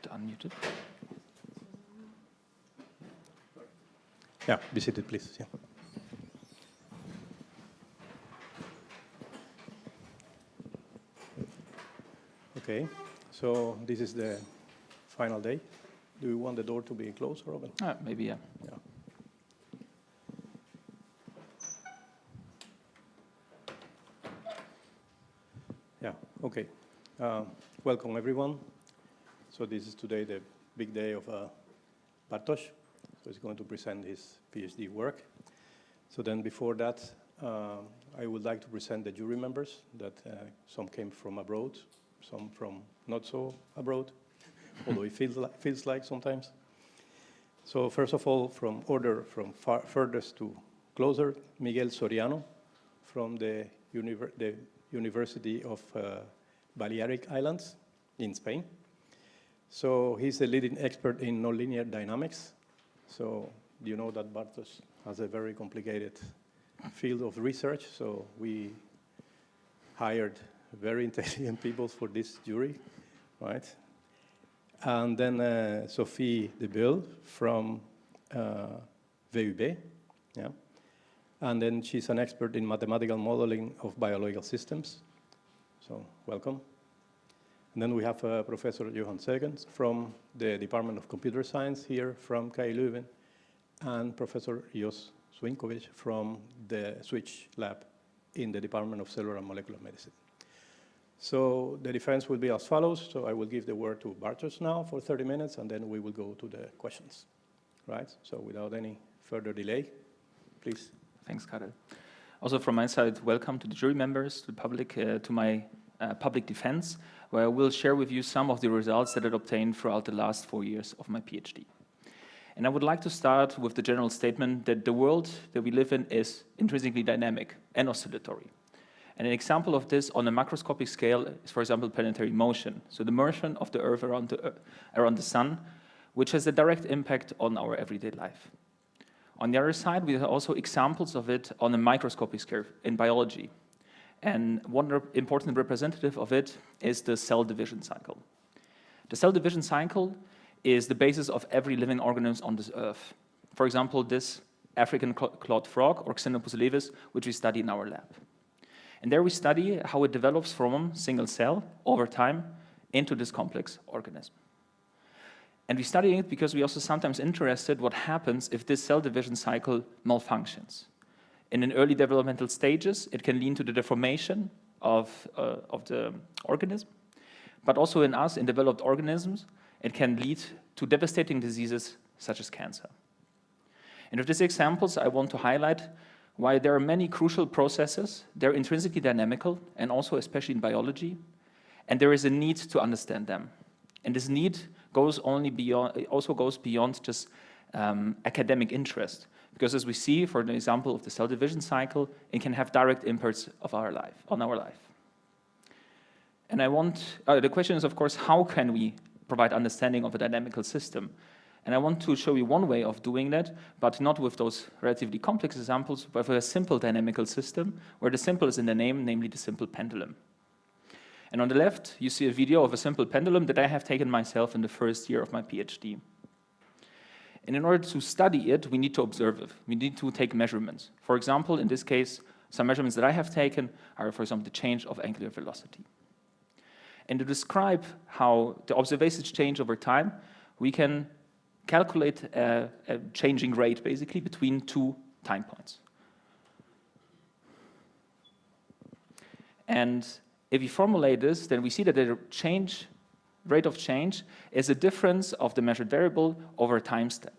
bit unmuted. Yeah, be seated, please. Yeah. Okay, so this is the final day. Do you want the door to be closed or open? Maybe, yeah. Yeah. Yeah, okay. Welcome, everyone. So this is today the big day of Bartosz. So he's going to present his PhD work. So then before that, I would like to present the jury members that some came from abroad, some from not so abroad, although it feels like sometimes. So first of all, from order from furthest to closer, Miguel Soriano from the University of Balearic Islands in Spain. So he's a leading expert in nonlinear dynamics. So you know that Bartosz has a very complicated field of research, so we hired very intelligent people for this jury, right? And then Sophie de Beul from VUB, yeah. And then she's an expert in mathematical modeling of biological systems. So welcome. And then we have Professor Johan Segens from the Department of Computer Science here from KU Leuven, and Professor Jos Swinkovic from the Switch Lab in the Department of Cellular and Molecular Medicine. So the defense will be as follows. So I will give the word to Bartosz now for 30 minutes, and then we will go to the questions, right? So without any further delay, please. Thanks, Karel. Also from my side, welcome to the jury members, to the public, to my public defense, where I will share with you some of the results that I obtained throughout the last 4 years of my PhD. And I would like to start with the general statement that the world that we live in is intrinsically dynamic and oscillatory. And an example of this on a macroscopic scale is, for example, planetary motion. So the motion of the Earth around the Sun, which has a direct impact on our everyday life. On the other side, we have also examples of it on a microscopic scale in biology. And one important representative of it is the cell division cycle. The cell division cycle is the basis of every living organism on this Earth. For example, this African clawed frog, or Xenopus levis, which we study in our lab. And there we study how it develops from a single cell over time into this complex organism. And we study it because we also sometimes interested what happens if this cell division cycle malfunctions. In an early developmental stages, it can lead to the deformation of the organism, but also in us, in developed organisms, it can lead to devastating diseases such as cancer. And with these examples, I want to highlight why there are many crucial processes. They're intrinsically dynamical, and also especially in biology, and there is a need to understand them. And this need also goes beyond just academic interest, because as we see, for the example of the cell division cycle, it can have direct impacts on our life. And the question is, of course, how can we provide understanding of a dynamical system? And I want to show you one way of doing that, but not with those relatively complex examples, but with a simple dynamical system, where the simple is in the name, namely the simple pendulum. And on the left, you see a video of a simple pendulum that I have taken myself in the first year of my PhD. And in order to study it, we need to observe it. We need to take measurements. For example, in this case, some measurements that I have taken are, for example, the change of angular velocity. And to describe how the observations change over time, we can calculate a changing rate, basically, between two time points. And if we formulate this, then we see that the rate of change is a difference of the measured variable over a time step.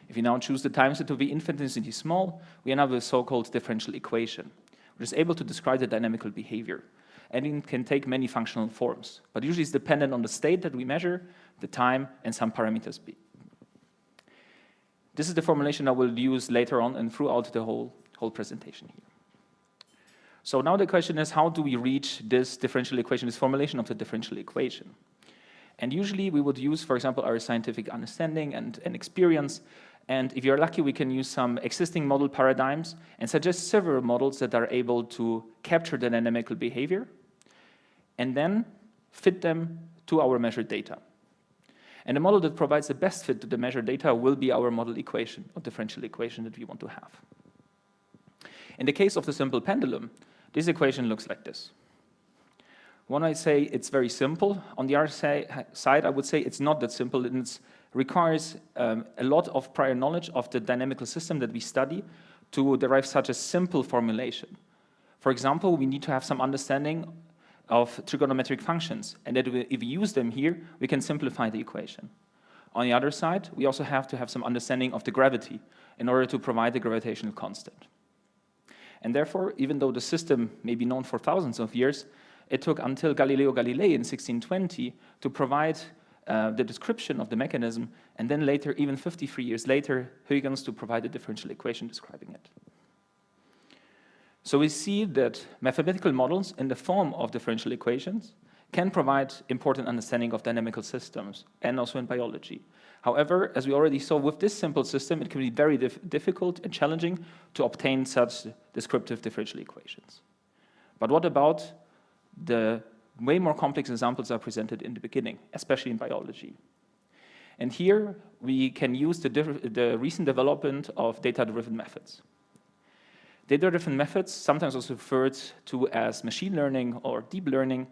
If you now choose the time step to be infinitesimally small, we end up with a so-called differential equation, which is able to describe the dynamical behavior. And it can take many functional forms, but usually it's dependent on the state that we measure, the time, and some parameters b. This is the formulation I will use later on and throughout the whole presentation here. So now the question is, how do we reach this differential equation, this formulation of the differential equation? And usually we would use, for example, our scientific understanding and experience. And if you're lucky, we can use some existing model paradigms and suggest several models that are able to capture the dynamical behavior and then fit them to our measured data. And the model that provides the best fit to the measured data will be our model equation, or differential equation that we want to have. In the case of the simple pendulum, this equation looks like this. One might say it's very simple. On the other side, I would say it's not that simple, and it requires a lot of prior knowledge of the dynamical system that we study to derive such a simple formulation. For example, we need to have some understanding of trigonometric functions, and that if we use them here, we can simplify the equation. On the other side, we also have to have some understanding of the gravity in order to provide the gravitational constant. And therefore, even though the system may be known for thousands of years, it took until Galileo Galilei in 1620 to provide the description of the mechanism, and then later, even 53 years later, Huygens to provide a differential equation describing it. So we see that mathematical models in the form of differential equations can provide important understanding of dynamical systems, and also in biology. However, as we already saw with this simple system, it can be very difficult and challenging to obtain such descriptive differential equations. But what about the way more complex examples are presented in the beginning, especially in biology? And here we can use the recent development of data-driven methods. Data-driven methods, sometimes also referred to as machine learning or deep learning,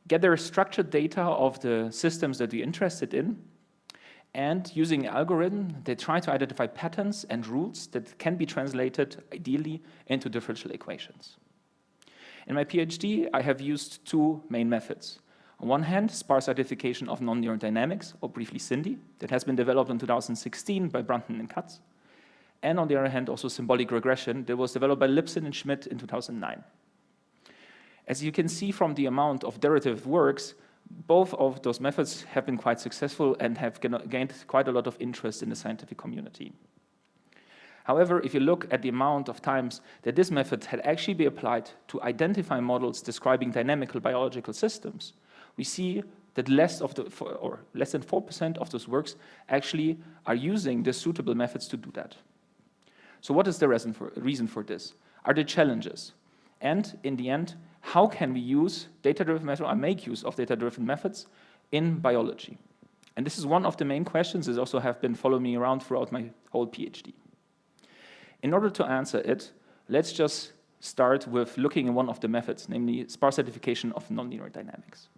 gather structured data of the systems that we're interested in, and using an algorithm, they try to identify patterns and rules that can be translated, ideally, into differential equations. In my PhD, I have used two main methods. On one hand, sparse identification of nonlinear dynamics, or briefly SINDy, that has been developed in 2016 by Brunton and Katz. And on the other hand, also symbolic regression that was developed by Lipson and Schmidt in 2009. As you can see from the amount of derivative works, both of those methods have been quite successful and have gained quite a lot of interest in the scientific community. However, if you look at the amount of times that this method had actually been applied to identify models describing dynamical biological systems, we see that less than 4% of those works actually are using the suitable methods to do that. So what is the reason for this? Are there challenges? And in the end, how can we use data-driven methods or make use of data-driven methods in biology? And this is one of the main questions that also have been following me around throughout my whole PhD. In order to answer it, let's just start with looking at one of the methods, namely sparse identification of nonlinear dynamics.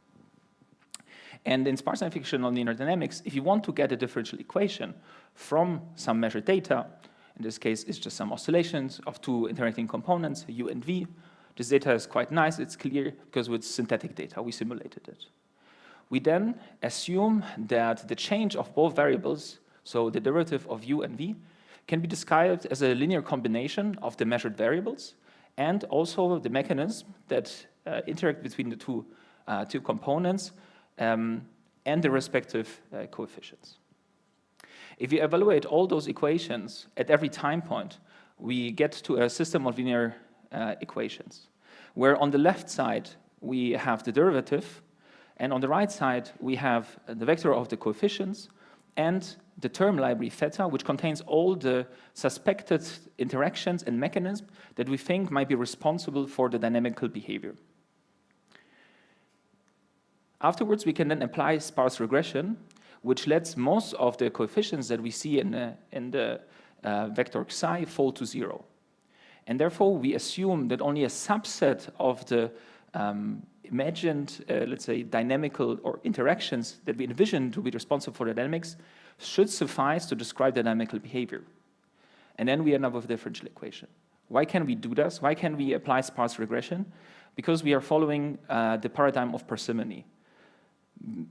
And in sparse identification of nonlinear dynamics, if you want to get a differential equation from some measured data, in this case, it's just some oscillations of two interacting components, U and V. This data is quite nice, it's clear, because with synthetic data, we simulated it. We then assume that the change of both variables, so the derivative of U and V, can be described as a linear combination of the measured variables and also the mechanism that interact between the two components and the respective coefficients. If you evaluate all those equations at every time point, we get to a system of linear equations, where on the left side we have the derivative, and on the right side we have the vector of the coefficients and the term library theta, which contains all the suspected interactions and mechanisms that we think might be responsible for the dynamical behavior. Afterwards, we can then apply sparse regression, which lets most of the coefficients that we see in the vector psi fall to 0. And therefore, we assume that only a subset of the imagined, let's say, dynamical or interactions that we envision to be responsible for the dynamics should suffice to describe dynamical behavior. And then we end up with a differential equation. Why can we do this? Why can we apply sparse regression? Because we are following the paradigm of parsimony.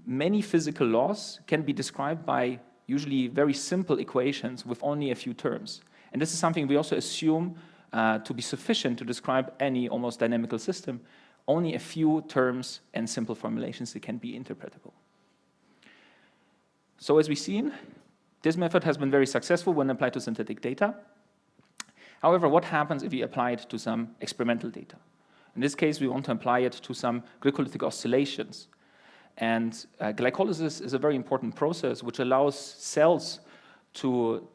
Many physical laws can be described by usually very simple equations with only a few terms. And this is something we also assume to be sufficient to describe any almost dynamical system, only a few terms and simple formulations that can be interpretable. So as we've seen, this method has been very successful when applied to synthetic data. However, what happens if we apply it to some experimental data? In this case, we want to apply it to some glycolytic oscillations. And glycolysis is a very important process which allows cells to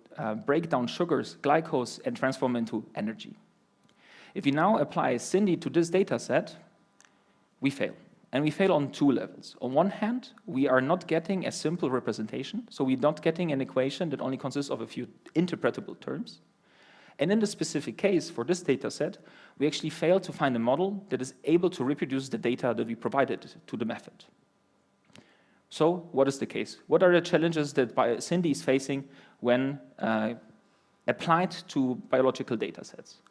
break down sugars, glycose, and transform into energy. If we now apply SINDy to this data set, we fail. And we fail on two levels. On one hand, we are not getting a simple representation, so we're not getting an equation that only consists of a few interpretable terms. And in the specific case for this data set, we actually fail to find a model that is able to reproduce the data that we provided to the method. So what is the case? What are the challenges that SINDy is facing when applied to biological data sets?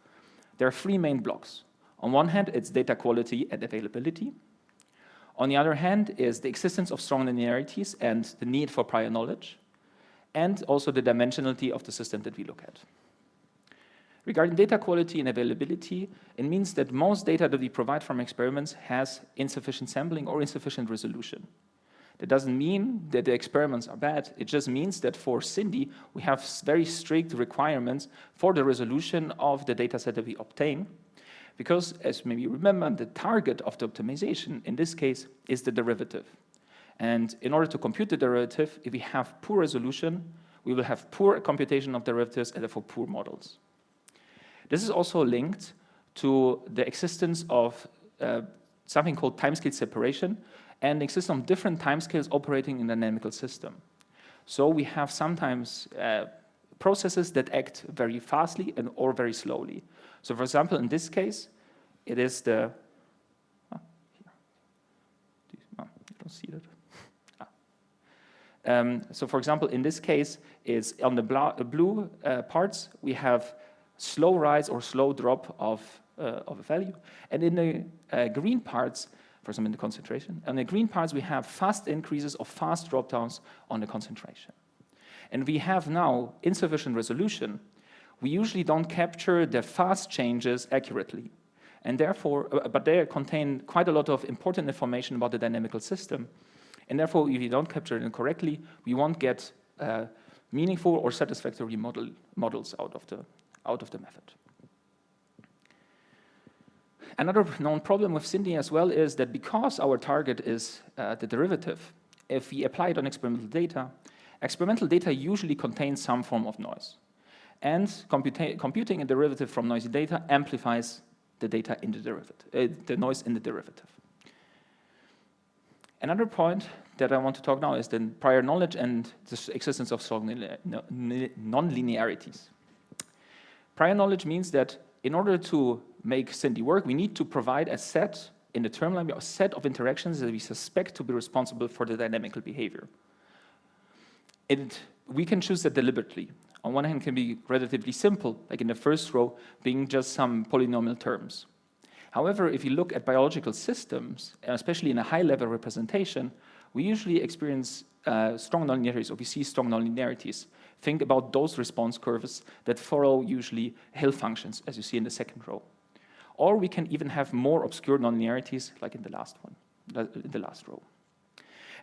There are three main blocks. On one hand, it's data quality and availability. On the other hand is the existence of strong linearities and the need for prior knowledge, and also the dimensionality of the system that we look at. Regarding data quality and availability, it means that most data that we provide from experiments has insufficient sampling or insufficient resolution. That doesn't mean that the experiments are bad. It just means that for SINDy, we have very strict requirements for the resolution of the data set that we obtain. Because, as maybe you remember, the target of the optimization, in this case, is the derivative. And in order to compute the derivative, if we have poor resolution, we will have poor computation of derivatives and therefore poor models. This is also linked to the existence of something called timescale separation and the existence of different timescales operating in a dynamical system. So we have sometimes processes that act very fastly or very slowly. So for example, in this case, it is the, you don't see that. So for example, in this case, is on the blue parts, we have slow rise or slow drop of a value. And in the green parts, for example, in the concentration, on the green parts, we have fast increases or fast drop downs on the concentration. And we have now insufficient resolution. We usually don't capture the fast changes accurately. And therefore, but they contain quite a lot of important information about the dynamical system. And therefore, if you don't capture it correctly, we won't get meaningful or satisfactory models out of the method. Another known problem with SINDy as well is that because our target is the derivative, if we apply it on experimental data usually contains some form of noise. And computing a derivative from noisy data amplifies the data in the derivative, the noise in the derivative. Another point that I want to talk now is the prior knowledge and the existence of strong non-linearities. Prior knowledge means that in order to make SINDy work, we need to provide a set in the term library, a set of interactions that we suspect to be responsible for the dynamical behavior. We can choose that deliberately. On one hand, it can be relatively simple, like in the first row, being just some polynomial terms. However, if you look at biological systems, especially in a high-level representation, we usually experience strong nonlinearities, or we see strong nonlinearities. Think about those response curves that follow usually hill functions, as you see in the second row. Or we can even have more obscure nonlinearities, like in the last row.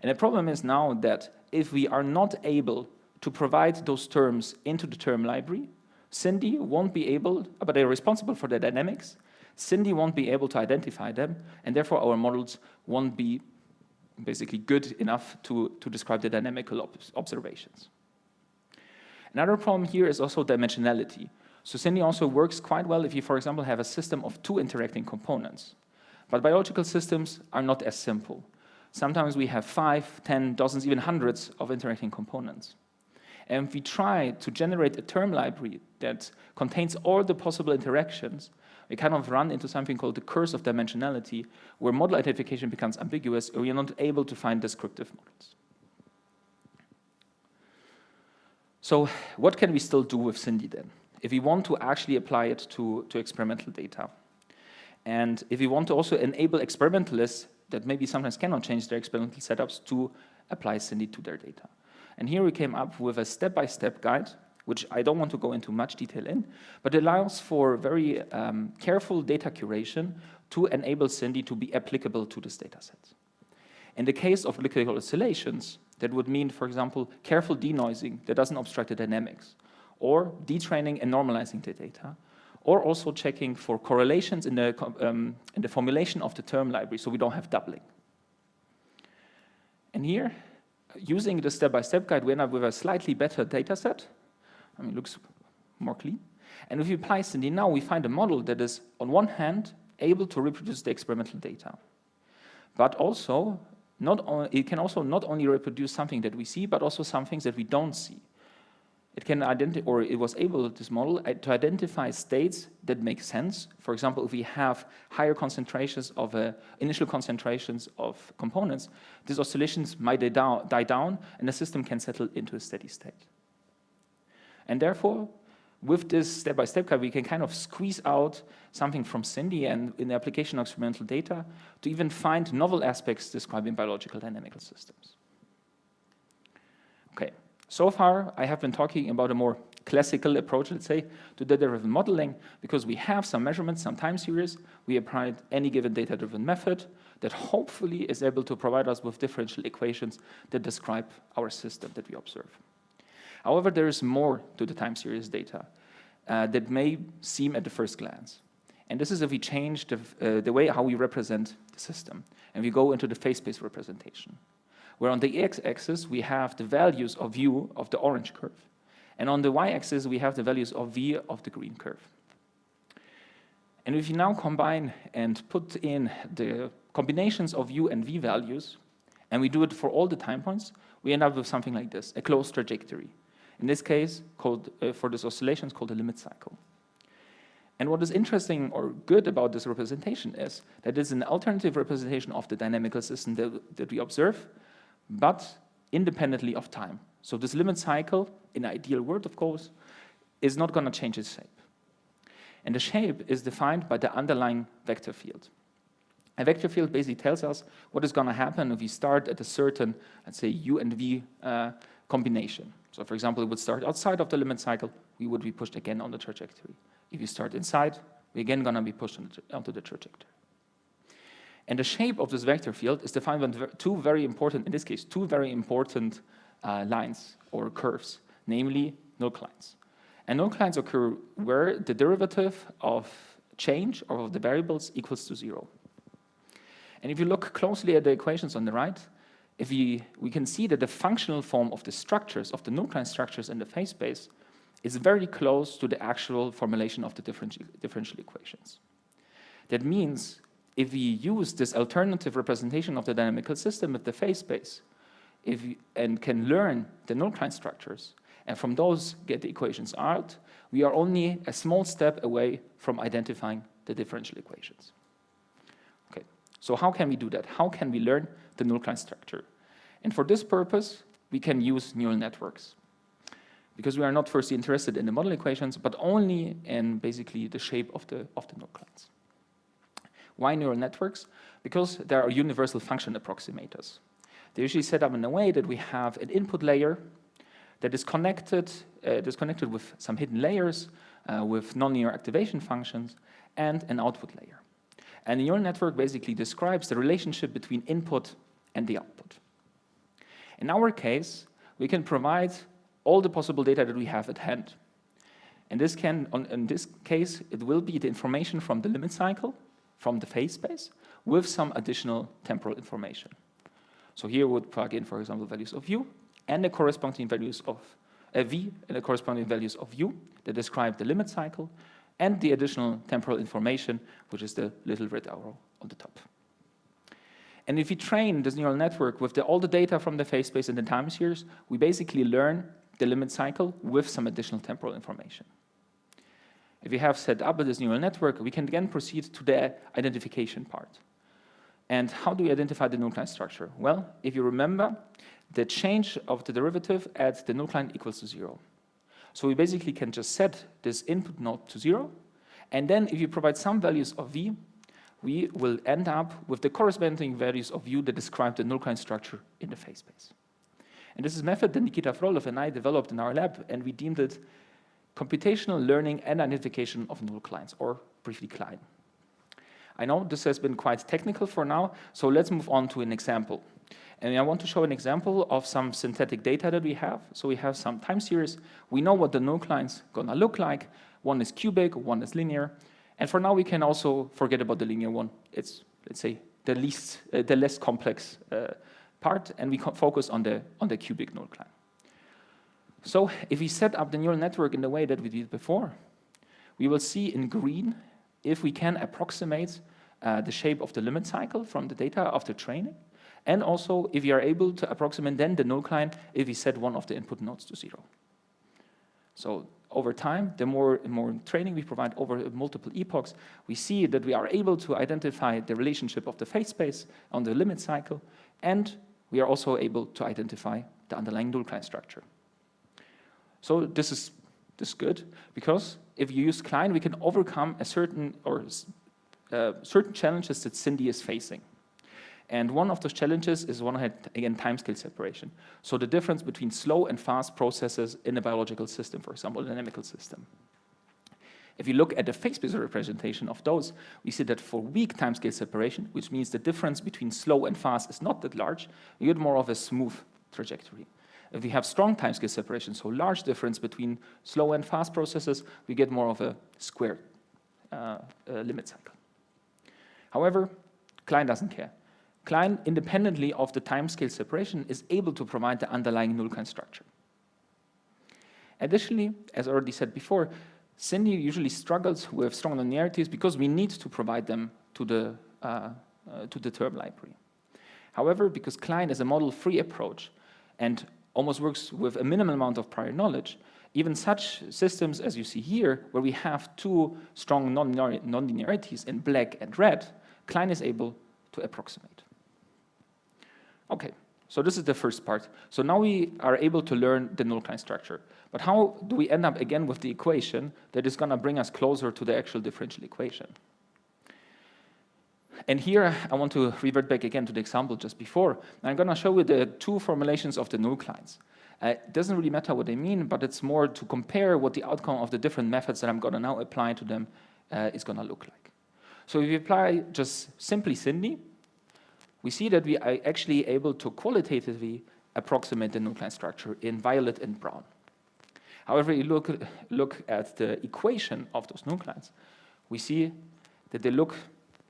And the problem is now that if we are not able to provide those terms into the term library, SINDy won't be able, but they're responsible for the dynamics, SINDy won't be able to identify them, and therefore our models won't be basically good enough to describe the dynamical observations. Another problem here is also dimensionality. So SINDy also works quite well if you, for example, have a system of two interacting components. But biological systems are not as simple. Sometimes we have 5, 10, dozens, even hundreds of interacting components. And if we try to generate a term library that contains all the possible interactions, we kind of run into something called the curse of dimensionality, where model identification becomes ambiguous, or we are not able to find descriptive models. So what can we still do with SINDy then, if we want to actually apply it to experimental data? And if we want to also enable experimentalists that maybe sometimes cannot change their experimental setups to apply SINDy to their data. And here we came up with a step-by-step guide, which I don't want to go into much detail in, but allows for very careful data curation to enable SINDy to be applicable to this data set. In the case of linear oscillations, that would mean, for example, careful denoising that doesn't obstruct the dynamics, or detraining and normalizing the data, or also checking for correlations in the formulation of the term library, so we don't have doubling. And here, using the step-by-step guide, we end up with a slightly better data set. I mean, it looks more clean. And if we apply SINDy now, we find a model that is, on one hand, able to reproduce the experimental data. but also it can also not only reproduce something that we see, but also some things that we don't see. It can it was able, this model, to identify states that make sense. For example, if we have higher concentrations of initial concentrations of components, these oscillations might die down, and the system can settle into a steady state. And therefore, with this step-by-step guide, we can kind of squeeze out something from SINDy and in the application of experimental data to even find novel aspects describing biological dynamical systems. Okay, so far I have been talking about a more classical approach, let's say, to data-driven modeling, because we have some measurements, some time series. We applied any given data-driven method that hopefully is able to provide us with differential equations that describe our system that we observe. However, there is more to the time series data that may seem at the first glance. And this is if we change the way how we represent the system, and we go into the phase-space representation, where on the x-axis we have the values of u of the orange curve, and on the y-axis we have the values of v of the green curve. And if you now combine and put in the combinations of u and v values, and we do it for all the time points, we end up with something like this, a closed trajectory. In this case, for this oscillation, it's called a limit cycle. And what is interesting or good about this representation is that it's an alternative representation of the dynamical system that we observe, but independently of time. So this limit cycle, in an ideal world, of course, is not going to change its shape. And the shape is defined by the underlying vector field. A vector field basically tells us what is going to happen if we start at a certain, let's say, u and v combination. So for example, it would start outside of the limit cycle, we would be pushed again on the trajectory. If you start inside, we're again going to be pushed onto the trajectory. And the shape of this vector field is defined by two very important lines or curves, namely null lines. And null lines occur where the derivative of change or of the variables equals to 0. And if you look closely at the equations on the right, we can see that the functional form of the structures, of the null structures in the phase space, is very close to the actual formulation of the differential equations. That means if we use this alternative representation of the dynamical system with the phase space, and can learn the null structures, and from those get the equations out, we are only a small step away from identifying the differential equations. Okay, so how can we do that? How can we learn the null structure? And for this purpose, we can use neural networks, because we are not firstly interested in the model equations, but only in basically the shape of the null lines. Why neural networks? Because there are universal function approximators. They're usually set up in a way that we have an input layer that is connected with some hidden layers, with nonlinear activation functions, and an output layer. And the neural network basically describes the relationship between input and the output. In our case, we can provide all the possible data that we have at hand. In this case, it will be the information from the limit cycle, from the phase space, with some additional temporal information. So here we would plug in, for example, values of u and the corresponding values of v and the corresponding values of u that describe the limit cycle, and the additional temporal information, which is the little red arrow on the top. And if we train this neural network with all the data from the phase space and the time series, we basically learn the limit cycle with some additional temporal information. If we have set up this neural network, we can again proceed to the identification part. And how do we identify the null structure? Well, if you remember, the change of the derivative at the null equals to 0. So we basically can just set this input node to 0, and then if you provide some values of v, we will end up with the corresponding values of u that describe the null structure in the phase space. And this is a method that Nikita Frolov and I developed in our lab, and we deemed it computational learning and identification of null lines, or briefly CLINE. I know this has been quite technical for now, so let's move on to an example. And I want to show an example of some synthetic data that we have. So we have some time series. We know what the null lines gonna look like. One is cubic, one is linear. And for now, we can also forget about the linear one. It's, let's say, the less complex part, and we focus on the cubic null line. So if we set up the neural network in the way that we did before, we will see in green if we can approximate the shape of the limit cycle from the data after training, and also if we are able to approximate then the null CLINE if we set one of the input nodes to 0. So over time, the more and more training we provide over multiple epochs, we see that we are able to identify the relationship of the phase space on the limit cycle, and we are also able to identify the underlying null CLINE structure. So this is good, because if you use CLINE, we can overcome a certain challenges that SINDy is facing. And one of those challenges is again, timescale separation. So the difference between slow and fast processes in a biological system, for example, a dynamical system. If you look at the phase space representation of those, we see that for weak timescale separation, which means the difference between slow and fast is not that large, you get more of a smooth trajectory. If we have strong timescale separation, so large difference between slow and fast processes, we get more of a square limit cycle. However, CLINE doesn't care. CLINE, independently of the timescale separation, is able to provide the underlying null CLINE structure. Additionally, as already said before, SINDy usually struggles with strong nonlinearities because we need to provide them to the term library. However, because CLINE is a model-free approach and almost works with a minimal amount of prior knowledge, even such systems as you see here, where we have two strong nonlinearities in black and red, CLINE is able to approximate. Okay, so this is the first part. So now we are able to learn the null CLINE structure. But how do we end up again with the equation that is going to bring us closer to the actual differential equation? And here I want to revert back again to the example just before. I'm going to show you the two formulations of the null CLINEs. It doesn't really matter what they mean, but it's more to compare what the outcome of the different methods that I'm going to now apply to them is going to look like. So if we apply just simply SINDy, we see that we are actually able to qualitatively approximate the null CLINE structure in violet and brown. However, you look at the equation of those null CLINEs, we see that they look,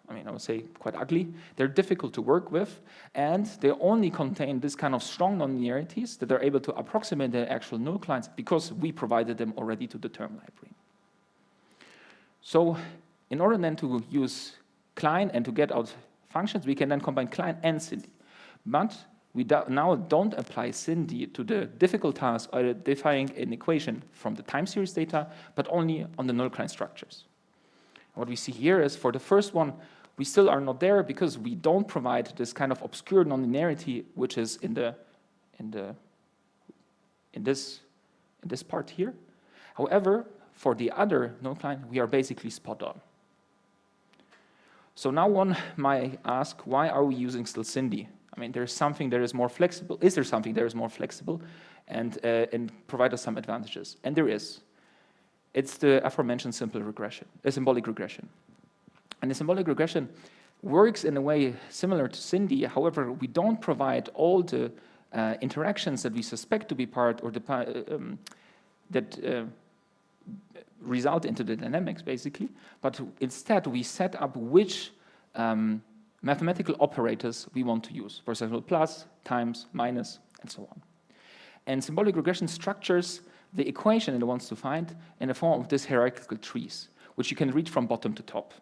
I would say quite ugly. They're difficult to work with, and they only contain this kind of strong nonlinearities that are able to approximate the actual null CLINEs because we provided them already to the term library. So in order then to use CLINE and to get out functions, we can then combine CLINE and SINDy. But we now don't apply SINDy to the difficult task of identifying an equation from the time series data, but only on the null CLINE structures. What we see here is for the first one, we still are not there because we don't provide this kind of obscure nonlinearity, which is in this part here. However, for the other null CLINE, we are basically spot on. So now one might ask, why are we using still SINDy? There's something that is more flexible. Is there something that is more flexible and provide us some advantages? And there is. It's the aforementioned symbolic regression. And the symbolic regression works in a way similar to SINDy. However, we don't provide all the interactions that we suspect to be part or that result into the dynamics, basically. But instead, we set up which mathematical operators we want to use. For example, plus, times, minus, and so on. And symbolic regression structures the equation it wants to find in the form of these hierarchical trees, which you can read from bottom to top.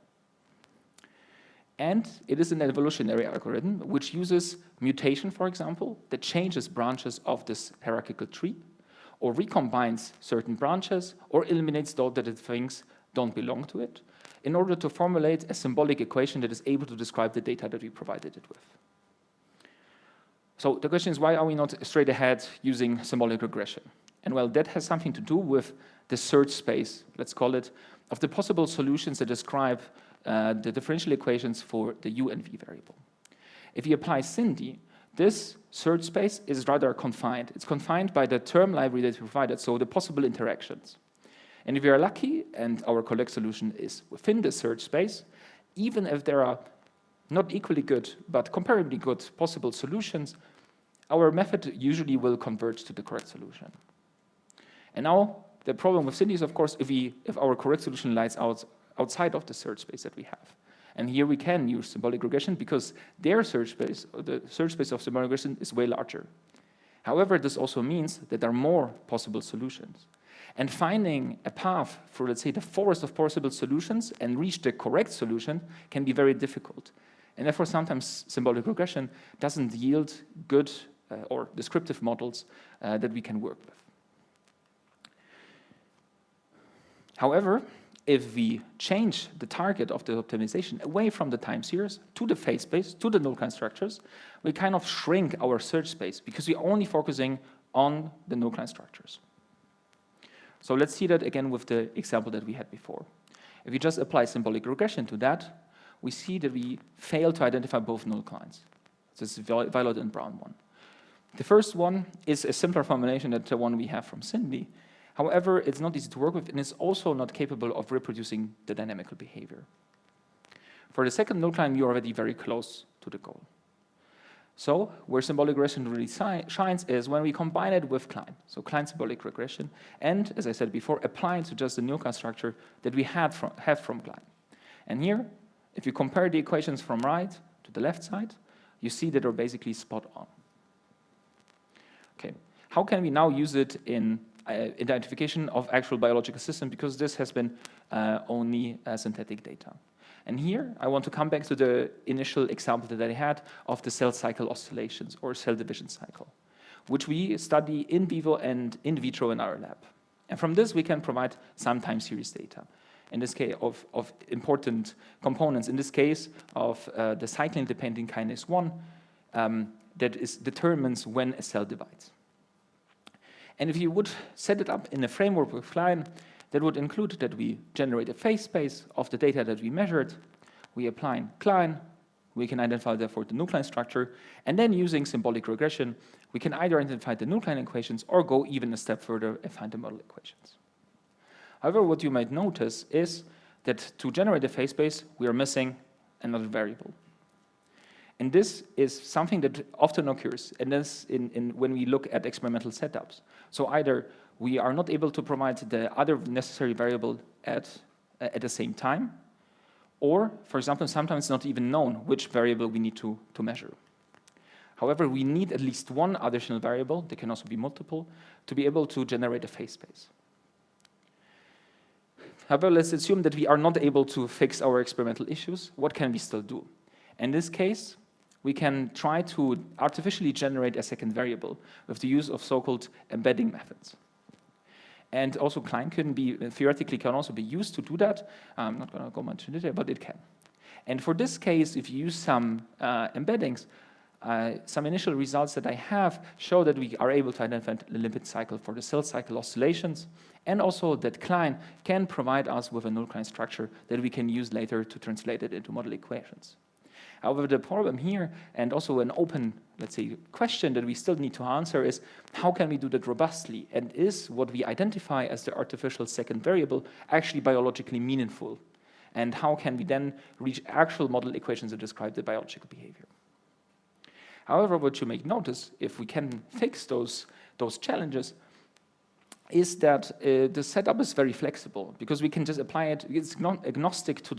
And it is an evolutionary algorithm which uses mutation, for example, that changes branches of this hierarchical tree, or recombines certain branches, or eliminates those that it thinks don't belong to it, in order to formulate a symbolic equation that is able to describe the data that we provided it with. So the question is, why are we not straight ahead using symbolic regression? And well, that has something to do with the search space, let's call it, of the possible solutions that describe the differential equations for the u and v variable. If you apply SINDy, this search space is rather confined. It's confined by the term library that we provided, so the possible interactions. And if we are lucky and our collect solution is within the search space, even if there are not equally good, but comparably good possible solutions, our method usually will converge to the correct solution. And now, the problem with SINDy is, of course, if our correct solution lies outside of the search space that we have. And here we can use symbolic regression because their search space, or the search space of symbolic regression, is way larger. However, this also means that there are more possible solutions. And finding a path for, let's say, the forest of possible solutions and reach the correct solution can be very difficult. And therefore, sometimes symbolic regression doesn't yield good or descriptive models that we can work with. However, if we change the target of the optimization away from the time series to the phase space, to the null-CLINE structures, we kind of shrink our search space because we're only focusing on the null-CLINE structures. So let's see that again with the example that we had before. If we just apply symbolic regression to that, we see that we fail to identify both null-CLINEs. This is violet and brown one. The first one is a simpler formulation than the one we have from SINDy. However, it's not easy to work with, and it's also not capable of reproducing the dynamical behavior. For the second null-CLINE, you're already very close to the goal. So where symbolic regression really shines is when we combine it with CLINE, so CLINE symbolic regression, and, as I said before, apply it to just the null-CLINE structure that we have from CLINE. And here, if you compare the equations from right to the left side, you see that they're basically spot on. Okay, how can we now use it in identification of actual biological systems, because this has been only synthetic data. And here, I want to come back to the initial example that I had of the cell cycle oscillations or cell division cycle, which we study in vivo and in vitro in our lab. And from this, we can provide some time series data, in this case of important components, in this case of the cyclin-dependent kinase 1 that determines when a cell divides. And if you would set it up in a framework with CLINE, that would include that we generate a phase space of the data that we measured, we apply CLINE, we can identify therefore the null-CLINE structure, and then using symbolic regression, we can either identify the null-CLINE equations or go even a step further and find the model equations. However, what you might notice is that to generate a phase space, we are missing another variable. And this is something that often occurs, and this when we look at experimental setups. So either we are not able to provide the other necessary variable at the same time, or, for example, sometimes it's not even known which variable we need to measure. However, we need at least one additional variable, they can also be multiple, to be able to generate a phase space. However, let's assume that we are not able to fix our experimental issues. What can we still do? In this case, we can try to artificially generate a second variable with the use of so-called embedding methods. And also CLINE theoretically can also be used to do that. I'm not going to go much into detail, but it can. And for this case, if you use some embeddings, some initial results that I have show that we are able to identify the lipid cycle for the cell cycle oscillations, and also that CLINE can provide us with a null-CLINE structure that we can use later to translate it into model equations. However, the problem here, and also an open, let's say, question that we still need to answer is, how can we do that robustly? And is what we identify as the artificial second variable actually biologically meaningful? And how can we then reach actual model equations that describe the biological behavior? However, what you may notice, if we can fix those challenges, is that the setup is very flexible, because we can just apply it. It's not agnostic to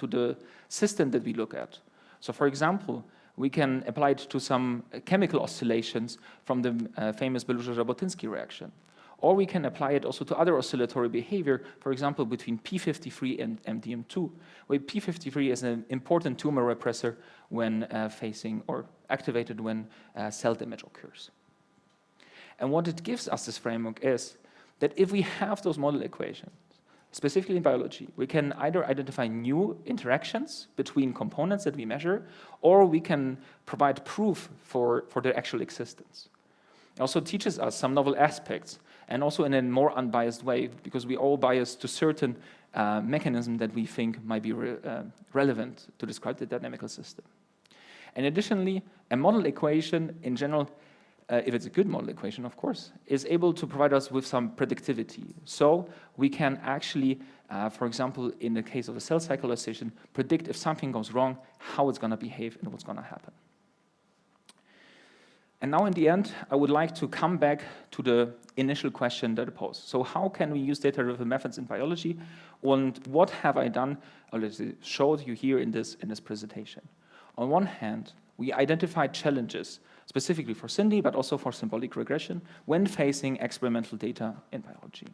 the system that we look at. So, for example, we can apply it to some chemical oscillations from the famous Belousov-Jabotinsky reaction. Or we can apply it also to other oscillatory behavior, for example, between P53 and MDM2, where P53 is an important tumor repressor when facing or activated when cell damage occurs. And what it gives us, this framework, is that if we have those model equations, specifically in biology, we can either identify new interactions between components that we measure, or we can provide proof for their actual existence. It also teaches us some novel aspects, and also in a more unbiased way, because we all bias to certain mechanisms that we think might be relevant to describe the dynamical system. And additionally, a model equation in general, if it's a good model equation, of course, is able to provide us with some predictivity. So we can actually, for example, in the case of a cell cycle oscillation, predict if something goes wrong, how it's going to behave and what's going to happen. And now in the end, I would like to come back to the initial question that I posed. So how can we use data-driven methods in biology? And what have I done, or showed you here in this presentation? On one hand, we identified challenges. specifically for SINDy, but also for symbolic regression when facing experimental data in biology.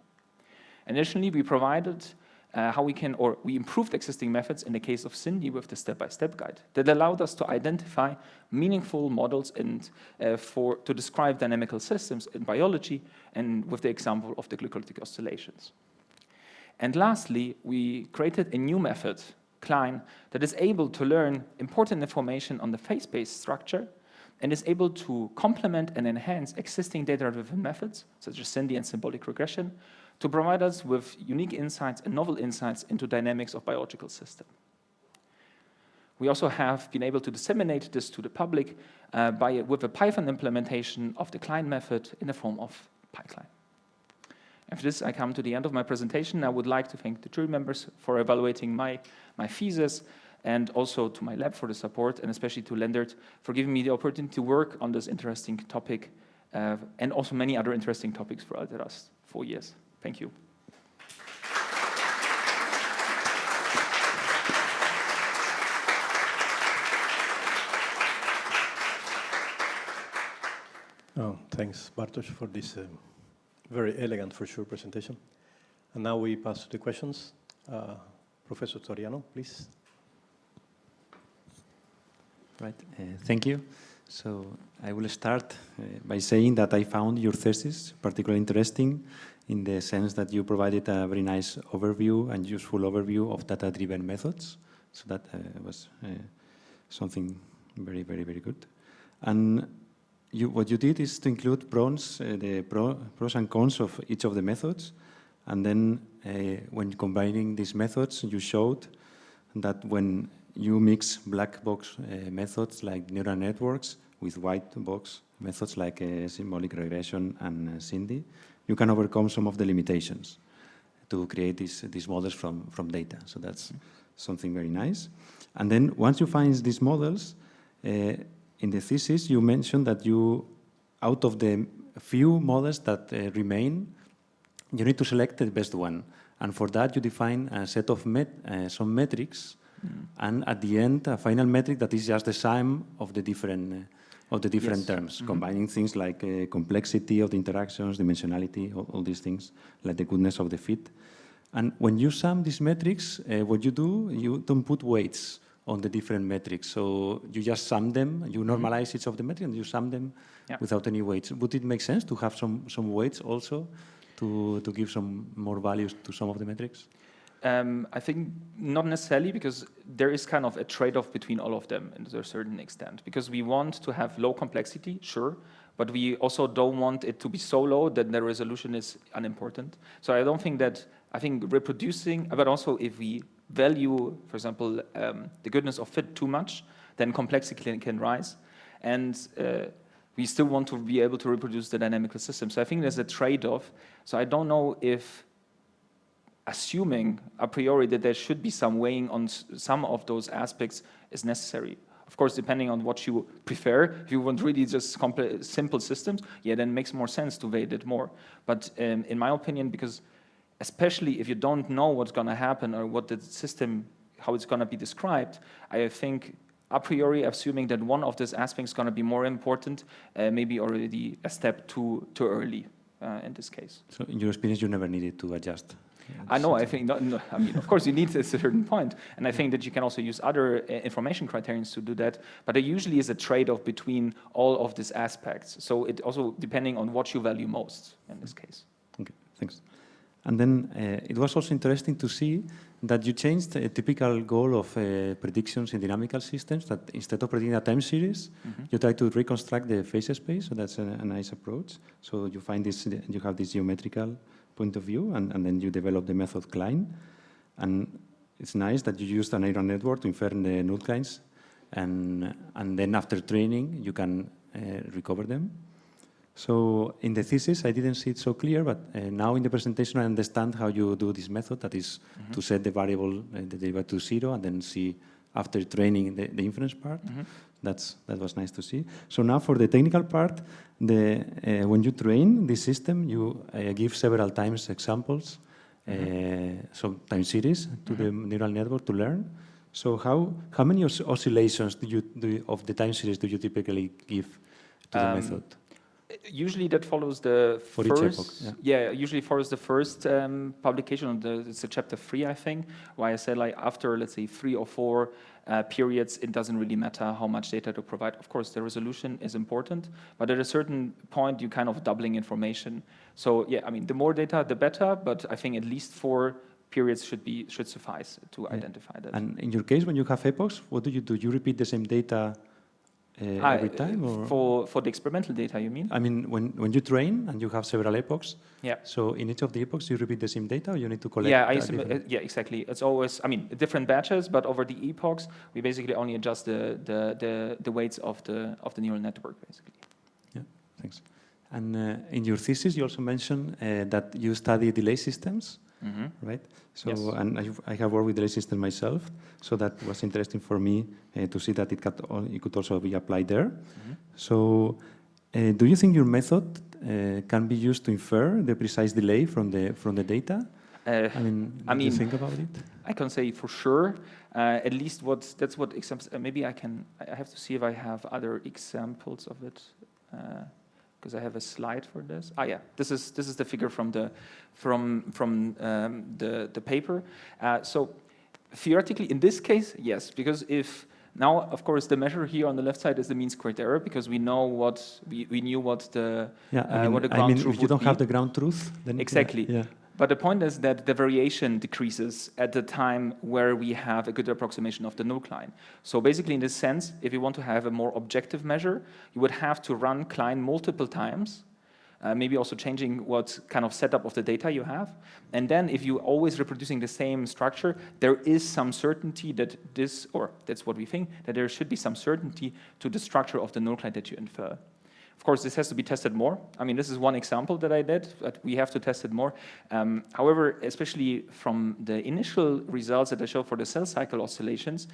Additionally, we provided we improved existing methods in the case of SINDy with the step-by-step guide that allowed us to identify meaningful models and to describe dynamical systems in biology, and with the example of the glycolytic oscillations. And lastly, we created a new method, CLINE, that is able to learn important information on the phase-space structure and is able to complement and enhance existing data-driven methods, such as SINDy and symbolic regression, to provide us with unique insights and novel insights into dynamics of biological systems. We also have been able to disseminate this to the public with a Python implementation of the CLINE method in the form of PyCLINE. After this, I come to the end of my presentation. I would like to thank the jury members for evaluating my thesis, and also to my lab for the support, and especially to Lendert for giving me the opportunity to work on this interesting topic, and also many other interesting topics throughout the last 4 years. Thank you. Thanks, Bartosz, for this very elegant, for sure, presentation. And now we pass to the questions. Professor Soriano, please. Right. Thank you. So I will start by saying that I found your thesis particularly interesting in the sense that you provided a very nice overview and useful overview of data-driven methods. So that was something very, very, very good. And what you did is to include the pros and cons of each of the methods. And then when combining these methods, you showed that when you mix black box methods like neural networks with white box methods like symbolic regression and SINDy, you can overcome some of the limitations to create these models from data. So that's something very nice. And then once you find these models, in the thesis you mentioned that out of the few models that remain, you need to select the best one. And for that you define a set of some metrics, and at the end a final metric that is just the sum of the different terms, combining things like complexity of the interactions, dimensionality, all these things, like the goodness of the fit. And when you sum these metrics, what you do, you don't put weights on the different metrics. So you just sum them, you normalize each of the metrics, and you sum them without any weights. Would it make sense to have some weights also to give some more values to some of the metrics? I think not necessarily, because there is kind of a trade-off between all of them to a certain extent. Because we want to have low complexity, sure, but we also don't want it to be so low that the resolution is unimportant. So I don't think that, I think reproducing, but also if we value, for example, the goodness of fit too much, then complexity can rise. And we still want to be able to reproduce the dynamical system. So I think there's a trade-off. So I don't know if assuming a priori that there should be some weighing on some of those aspects is necessary. Of course, depending on what you prefer, if you want really just simple systems, then it makes more sense to weight it more. But in my opinion, because especially if you don't know what's going to happen or what the system, how it's going to be described, I think a priori assuming that one of these aspects is going to be more important, maybe already a step too early in this case. So in your experience, you never needed to adjust? I know, I think, I mean, of course you need a certain point, and I think that you can also use other information criterions to do that, but there usually is a trade-off between all of these aspects. So it also depending on what you value most in this case. Okay, thanks. And then it was also interesting to see that you changed a typical goal of predictions in dynamical systems, that instead of predicting a time series, you try to reconstruct the phase space, so that's a nice approach. So you find this, you have this geometrical point of view, and then you develop the method CLINE. And it's nice that you used a neural network to infer the null clines, and then after training, you can recover them. So in the thesis, I didn't see it so clear, but now in the presentation, I understand how you do this method, that is to set the variable, the derivative to 0, and then see after training the inference part. That was nice to see. So now for the technical part, when you train the system, you give several times examples, so time series to the neural network to learn. So how many oscillations of the time series do you typically give to the method? Usually that follows the For each epoch, yeah, usually follows the first publication. It's a chapter 3, I think, where I said like after, let's say, 3 or 4 periods, it doesn't really matter how much data to provide. Of course, the resolution is important, but at a certain point, you're kind of doubling information. So yeah, I mean, the more data, the better, but I think at least 4 periods should suffice to identify that. And in your case, when you have epochs, what do? You repeat the same data every time? Or? For the experimental data, you mean? I mean, when you train and you have several epochs, yeah. So in each of the epochs, you repeat the same data, or you need to collect? Yeah, yeah, exactly. It's always, I mean, different batches, but over the epochs, we basically only adjust the weights of the neural network, basically. Yeah, thanks. And in your thesis, you also mentioned that you study delay systems, right? So, yes. And I have worked with delay systems myself, so that was interesting for me to see that it could also be applied there. So, do you think your method can be used to infer the precise delay from the data? I mean, what do you think about it? I can say for sure. At least that's what examples. Maybe I have to see if I have other examples of it. Because I have a slide for this. Ah, yeah, this is the figure from the paper. So theoretically, in this case, yes, because if now, of course, the measure here on the left side is the mean squared error because we know we knew what the what the ground truth if you don't would have be. the ground truth, then exactly. Yeah. But the point is that the variation decreases at the time where we have a good approximation of the null CLINE. So basically, in this sense, if you want to have a more objective measure, you would have to run CLINE multiple times, maybe also changing what kind of setup of the data you have. And then if you're always reproducing the same structure, there is some certainty that this, or that's what we think, that there should be some certainty to the structure of the null CLINE that you infer. Of course, this has to be tested more. I mean, this is one example that I did, but we have to test it more. However, especially from the initial results that I showed for the cell cycle oscillations,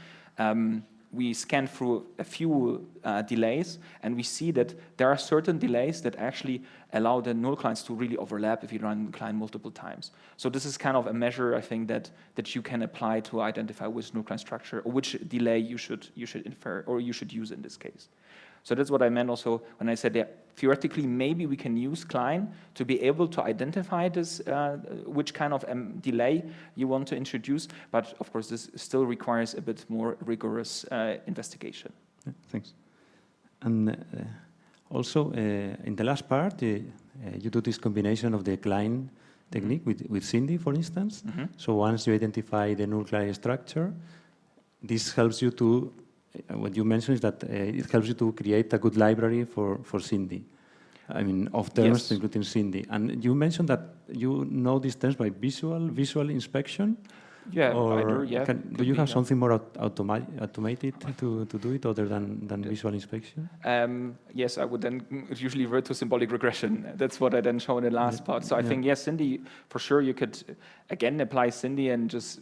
we scan through a few delays, and we see that there are certain delays that actually allow the null CLINEs to really overlap if you run CLINE multiple times. So this is kind of a measure, I think, that you can apply to identify which null CLINE structure or which delay you should infer or you should use in this case. So that's what I meant also when I said that theoretically maybe we can use CLINE to be able to identify this, which kind of delay you want to introduce. But of course, this still requires a bit more rigorous investigation. Yeah, thanks. And also, in the last part, you do this combination of the CLINE technique with SINDy, for instance. So once you identify the null CLINE structure, this helps you to what you mentioned is that it helps you to create a good library for SINDy. I mean, of terms, yes, including SINDy. And you mentioned that you know these terms by visual inspection. Yeah, I do. Yeah. Do you have something more automated to do it other than visual inspection? Yes, I would then usually revert to symbolic regression. That's what I then show in the last part. So I think, yes, SINDy, for sure, you could, again, apply SINDy and just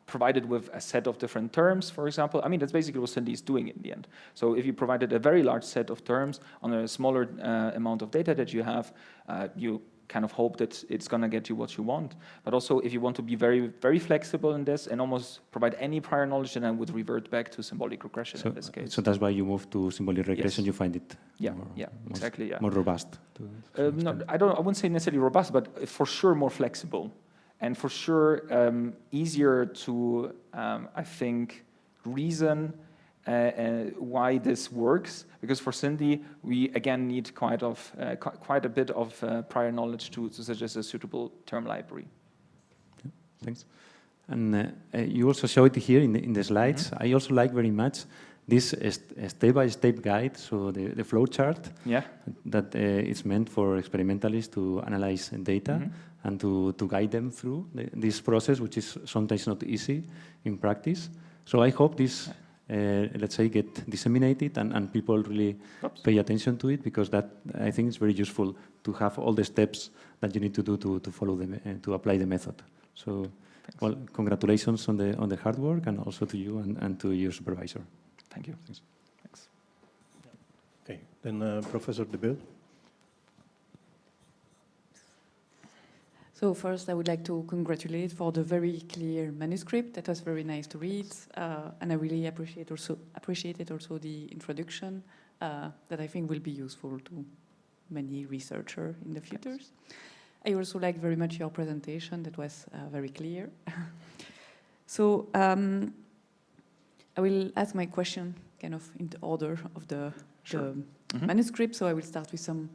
provided with a set of different terms, for example. I mean, that's basically what SINDy is doing in the end. So if you provided a very large set of terms on a smaller amount of data that you have, you kind of hope that it's going to get you what you want. But also, if you want to be very, very flexible in this and almost provide any prior knowledge, then I would revert back to symbolic regression in this case. So that's why you move to symbolic regression. Yes. You find it more robust. No, I wouldn't say necessarily robust, but for sure more flexible. And for sure, easier to, I think, reason why this works. Because for SINDy, we again need quite a bit of prior knowledge to suggest a suitable term library. Yeah, thanks. And you also show it here in the slides. I also like very much this step-by-step guide, so the flow chart, that is meant for experimentalists to analyze data and to guide them through this process, which is sometimes not easy in practice. So I hope this, let's say, get disseminated and people really pay attention to it, because that, I think, is very useful to have all the steps that you need to do to follow to apply the method. So, thanks. Well, congratulations on the hard work, and also to you and to your supervisor. Thank you. Thanks. Okay, then Professor De Bill. So first, I would like to congratulate for the very clear manuscript. That was very nice to read, and I really appreciated also the introduction that I think will be useful to many researchers in the future. I also liked very much your presentation. That was very clear. So I will ask my question kind of in the order of the manuscript. So I will start with some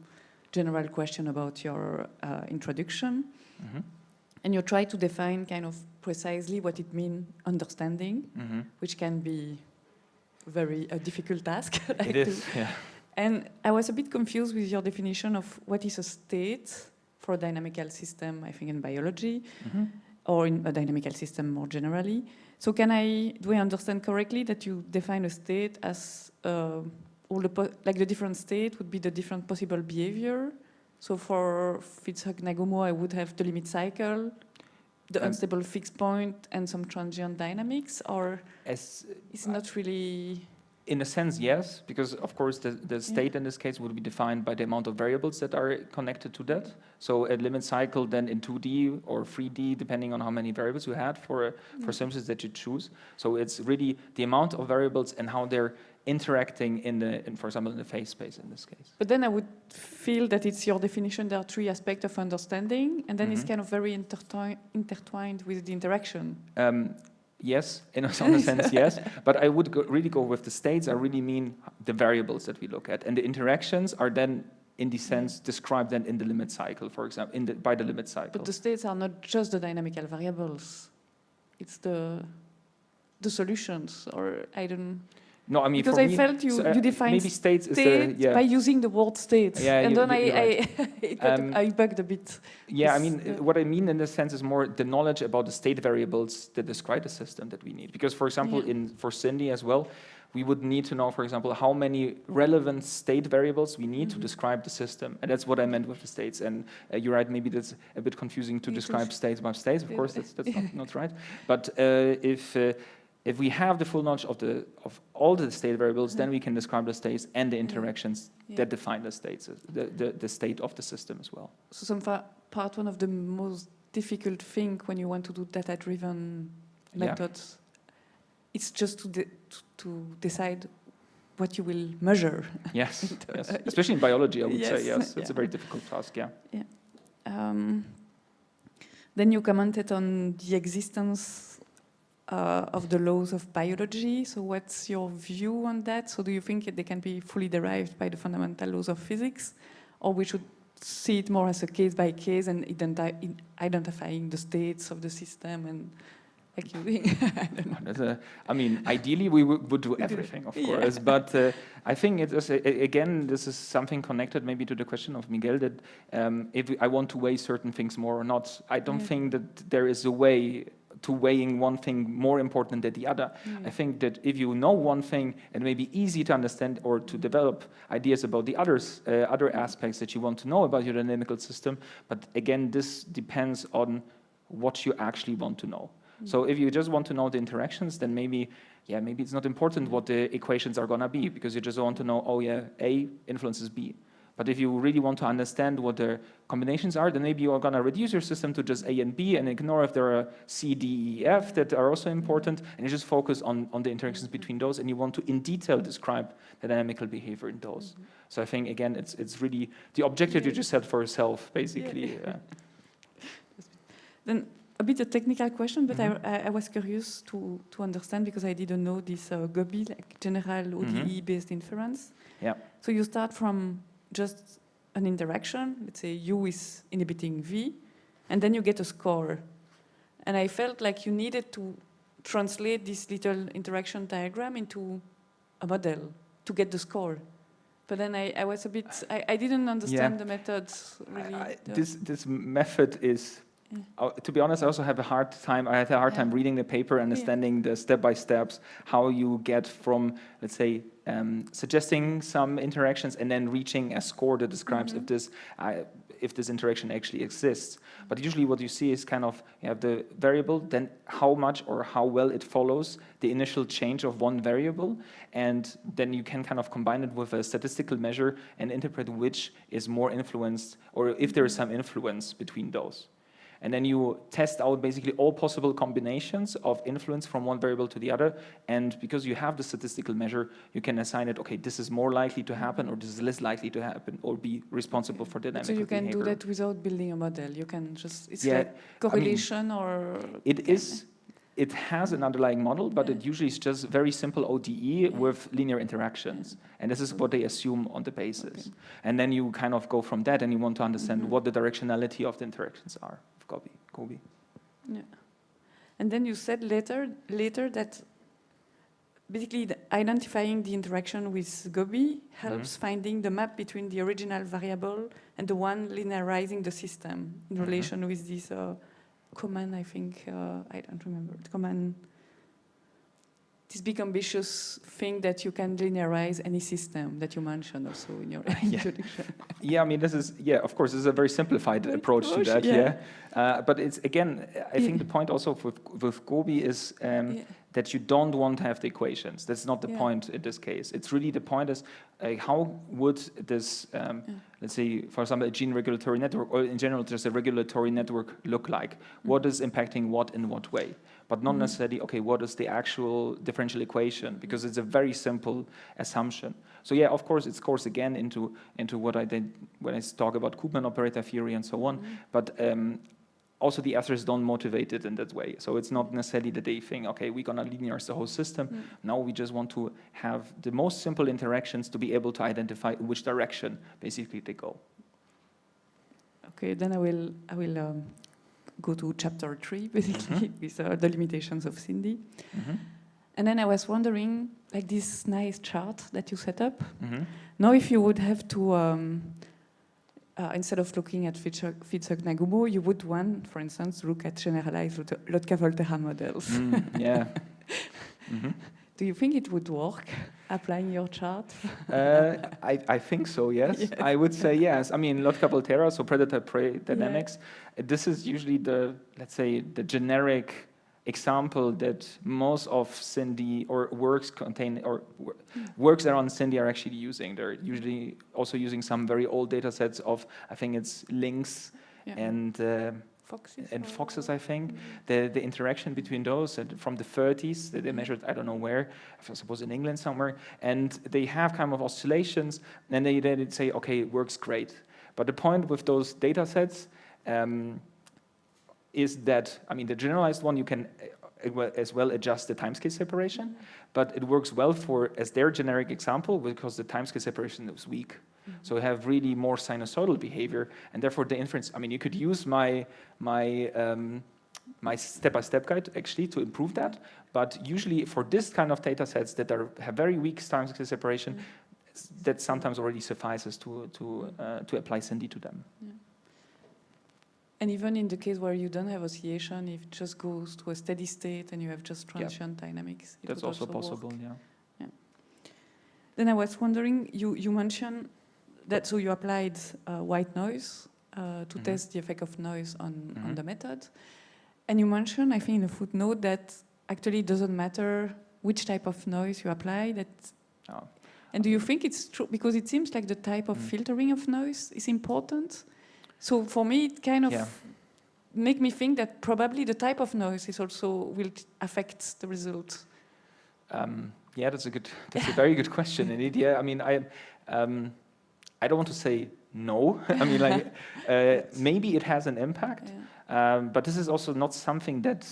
general question about your introduction. And you try to define kind of precisely what it means understanding, which can be very a difficult task. It is, yeah. And I was a bit confused with your definition of what is a state for a dynamical system, I think in biology, or in a dynamical system more generally. So do I understand correctly that you define a state as like the different state would be the different possible behavior? So for Fitzhugh-Nagumo, I would have the limit cycle, the unstable fixed point, and some transient dynamics, or it's not really... In a sense, yes, because of course the state in this case would be defined by the amount of variables that are connected to that. So a limit cycle then in 2D or 3D, depending on how many variables you had for substances that you choose. So it's really the amount of variables and how they're interacting for example, in the phase space in this case. But then I would feel that it's your definition, there are three aspects of understanding, and then it's kind of very intertwined with the interaction. Yes, in a sense, yes. But I would really go with the states. I really mean the variables that we look at. And the interactions are then, in the sense, described then in the limit cycle, for example, by the limit cycle. But the states are not just the dynamical variables. It's the solutions, or I don't... No, I mean, because for I me, felt you defined maybe states by using the word states, and then I bugged a bit. Yeah, I mean, what I mean in this sense is more the knowledge about the state variables that describe the system that we need. Because, for example, for SINDy as well, we would need to know, for example, how many relevant state variables we need to describe the system. And that's what I meant with the states. And you're right, maybe that's a bit confusing to describe states by states. Of course, that's not right. But if we have the full knowledge of all the state variables, then we can describe the states and the interactions that define the states, the state of the system as well. So part one of the most difficult thing when you want to do data-driven methods, it's just to decide what you will measure. Yes, yes. Especially in biology, I would say, yes. It's a very difficult task, Then you commented on the existence of the laws of biology. So what's your view on that? So do you think they can be fully derived by the fundamental laws of physics? Or we should see it more as a case by case and identifying the states of the system and I mean, ideally we would do everything, of course, but I think it is, again, this is something connected maybe to the question of Miguel, that if I want to weigh certain things more or not, I don't think that there is a way to weighing one thing more important than the other. I think that if you know one thing, it may be easy to understand or to develop ideas about the other aspects that you want to know about your dynamical system, but again, this depends on what you actually want to know. So if you just want to know the interactions, then maybe it's not important what the equations are gonna be, because you just want to know, A influences B. But if you really want to understand what the combinations are, then maybe you are gonna reduce your system to just A and B and ignore if there are C, D, E, F that are also important, and you just focus on the interactions between those, and you want to in detail describe the dynamical behavior in those. So I think, again, it's really the objective you just set for yourself, basically. Then a bit a technical question, but I was curious to understand, because I didn't know this GOBI, like general ODE-based inference. Yeah. So you start from just an interaction, let's say U is inhibiting V, and then you get a score. And I felt like you needed to translate this little interaction diagram into a model to get the score. But then I was a bit, I didn't understand the methods really. This method is, to be honest, I also have a hard time. I had a hard time reading the paper, understanding the step-by-steps, how you get from, let's say, suggesting some interactions and then reaching a score that describes if this interaction actually exists. But usually what you see is kind of, you have the variable, then how much or how well it follows the initial change of one variable, and then you can kind of combine it with a statistical measure and interpret which is more influenced, or if there is some influence between those. And then you test out basically all possible combinations of influence from one variable to the other. And because you have the statistical measure, you can assign it, okay, this is more likely to happen, or this is less likely to happen, or be responsible for dynamical So you can behavior. do that without building a model. You can just, it's Yeah, like correlation or... It has an underlying model, but it usually is just very simple ODE with linear interactions. And this is what they assume on the basis. And then you kind of go from that, and you want to understand what the directionality of the interactions are of Gobi. Yeah. And then you said later that basically identifying the interaction with Gobi helps finding the map between the original variable and the one linearizing the system in relation with this command, I think, I don't remember, the command, this big ambitious thing that you can linearize any system that you mentioned also in your introduction. Yeah, I mean, this is, of course, this is a very simplified approach to that, but it's, again, I think the point also with Gobi is that you don't want to have the equations. That's not the point in this case. It's really the point is how would this, let's say, for example, a gene regulatory network, or in general, just a regulatory network look like? What is impacting what in what way? But not necessarily, okay, what is the actual differential equation? Because it's a very simple assumption. So yeah, of course, it scores again into what I did when I talk about Koopman operator theory and so on. But also the authors don't motivate it in that way. So it's not necessarily that they think, okay, we're going to linearize the whole system. Now we just want to have the most simple interactions to be able to identify which direction basically they go. Okay, then I will go to chapter 3, basically, with the limitations of SINDy. And then I was wondering, like this nice chart that you set up, now if you would have to, instead of looking at Fitzhugh-Nagumo, you would want, for instance, look at generalized Lotka-Volterra models. Do you think it would work, applying your chart? I think so, yes. I would say yes. I mean, Lotka-Volterra, so predator-prey dynamics, this is usually the, let's say, the generic example that most of SINDy or works around SINDy are actually using. They're usually also using some very old data sets of, I think it's lynx and foxes, I think. The interaction between those from the 30s that they measured, I don't know where, I suppose in England somewhere, and they have kind of oscillations, and they'd say, okay, it works great. But the point with those data sets is that, I mean, the generalized one, you can as well adjust the timescale separation, but it works well as their generic example because the timescale separation is weak. So you have really more sinusoidal behavior, and therefore the inference, I mean, you could use my step-by-step guide actually to improve that, but usually for this kind of data sets that have very weak timescale separation, that sometimes already suffices to apply SINDy to them. And even in the case where you don't have oscillation, if it just goes to a steady state and you have just transient dynamics, it that's would also possible, work. Then I was wondering, you mentioned that, so you applied white noise to test the effect of noise on the method. And you mentioned, I think in a footnote, that actually it doesn't matter which type of noise you apply. And do you think it's true? Because it seems like the type of filtering of noise is important. So for me, it kind of make me think that probably the type of noise is also will affect the result. Yeah, that's a very good question indeed. Yeah, I mean, I don't want to say no. I mean, like maybe it has an impact, but this is also not something that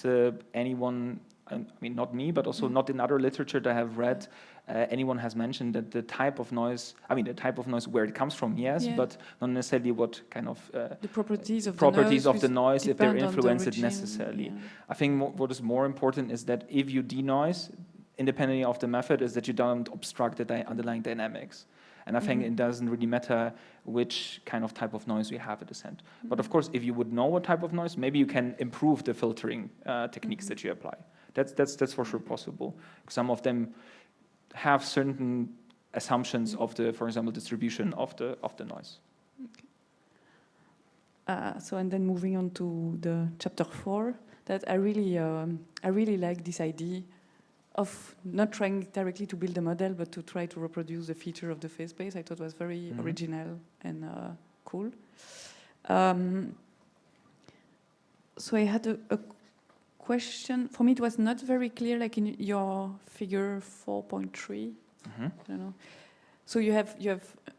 anyone. I mean, not me, but also not in other literature that I have read. Anyone has mentioned that the type of noise, I mean, the type of noise where it comes from, yes, but not necessarily what kind of the properties of the noise, if they're influenced necessarily. Yeah. I think what is more important is that if you denoise, independently of the method, is that you don't obstruct the underlying dynamics. And I think it doesn't really matter which kind of type of noise you have at the center. But of course, if you would know what type of noise, maybe you can improve the filtering techniques that you apply. That's for sure possible. Some of them have certain assumptions of the, for example, distribution of the noise. So and then moving on to the chapter 4, that I really like this idea of not trying directly to build a model, but to try to reproduce the feature of the phase space. I thought it was very original and cool. So I had a question. For me, it was not very clear, like in your figure 4.3. Mm-hmm. I don't know. So you have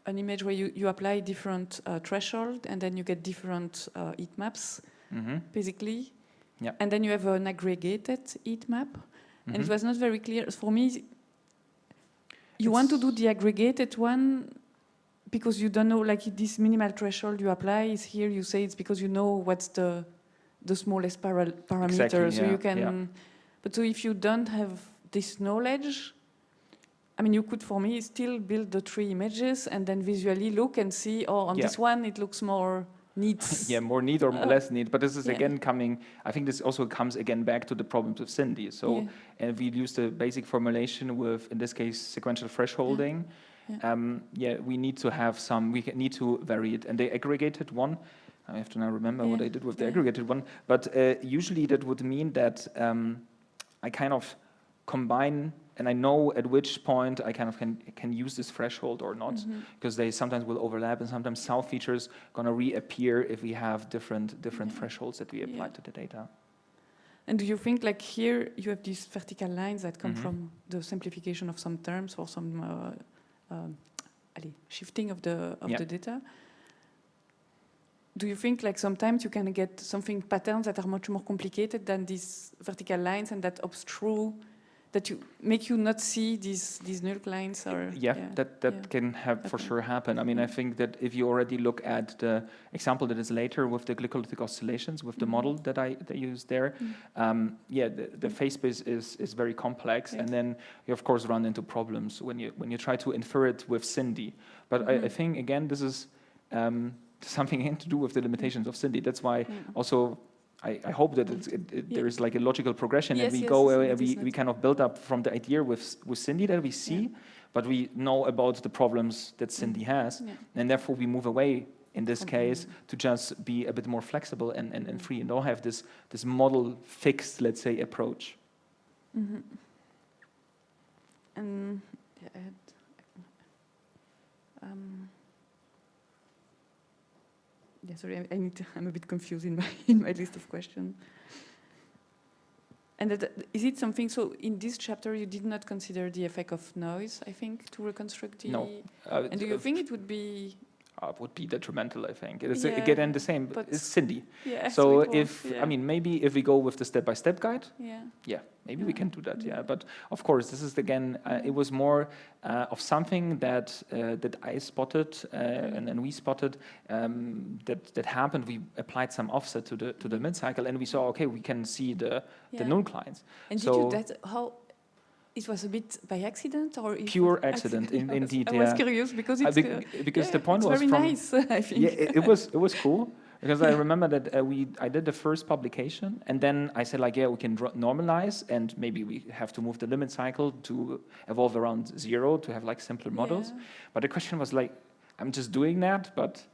an image where you apply different threshold, and then you get different heat maps, Mm-hmm. basically. Yeah. And then you have an aggregated heat map. Mm-hmm. And it was not very clear. For me, you want to do the aggregated one because you don't know, like this minimal threshold you apply is here, you say it's because you know what's the smallest parameter. Exactly, so yeah, you can, yeah. but so if you don't have this knowledge, I mean, you could, for me, still build the 3 images and then visually look and see, oh, on Yeah. this one, it looks more neat. Yeah, more neat or less neat. But this is yeah. again coming, I think this also comes again back to the problems of SINDy. So, Yeah. and we used a basic formulation with, in this case, sequential thresholding. Yeah. We need to have some, we need to vary it. And the aggregated one, I have to now remember what I did with the aggregated one, but usually that would mean that I kind of combine, and I know at which point I kind of can use this threshold or not, because they sometimes will overlap, and sometimes south features gonna reappear if we have different thresholds that we apply to the data. And do you think, like here, you have these vertical lines that come from the simplification of some terms or some shifting of the data? Do you think, like sometimes you can get patterns that are much more complicated than these vertical lines and that obstruct, that you make you not see these null lines? Or that can have for sure happen. I mean, I think that if you already look at the example that is later with the glycolytic oscillations, with the model that I used there, the phase space is very complex, and then you of course run into problems when you try to infer it with SINDy. But I think again this is something to do with the limitations of SINDy. That's why also I hope that there is like a logical progression, and we kind of build up from the idea with SINDy that we see, but we know about the problems that SINDy has, and therefore we move away in this case to just be a bit more flexible and free, and don't have this model fixed, let's say, approach. And sorry, I'm a bit confused in my list of questions. And is it something, so in this chapter you did not consider the effect of noise, I think, to reconstruct the... No. And do you think it would be... would be detrimental, I think. It is again the same, it's SINDy. Yeah, so I mean, maybe if we go with the step-by-step guide, maybe we can do that, But of course, this is again, it was more of something that I spotted and then we spotted that happened. We applied some offset to the mid-cycle, and we saw, okay, we can see the null clients. And did you how? It was a bit by accident, or pure accident, indeed. I was curious because it's because the point was very nice. I think. Yeah, it was cool because I remember that I did the first publication, and then I said like, we can normalize, and maybe we have to move the limit cycle to evolve around 0 to have like simpler models. But the question was like, I'm just doing that, but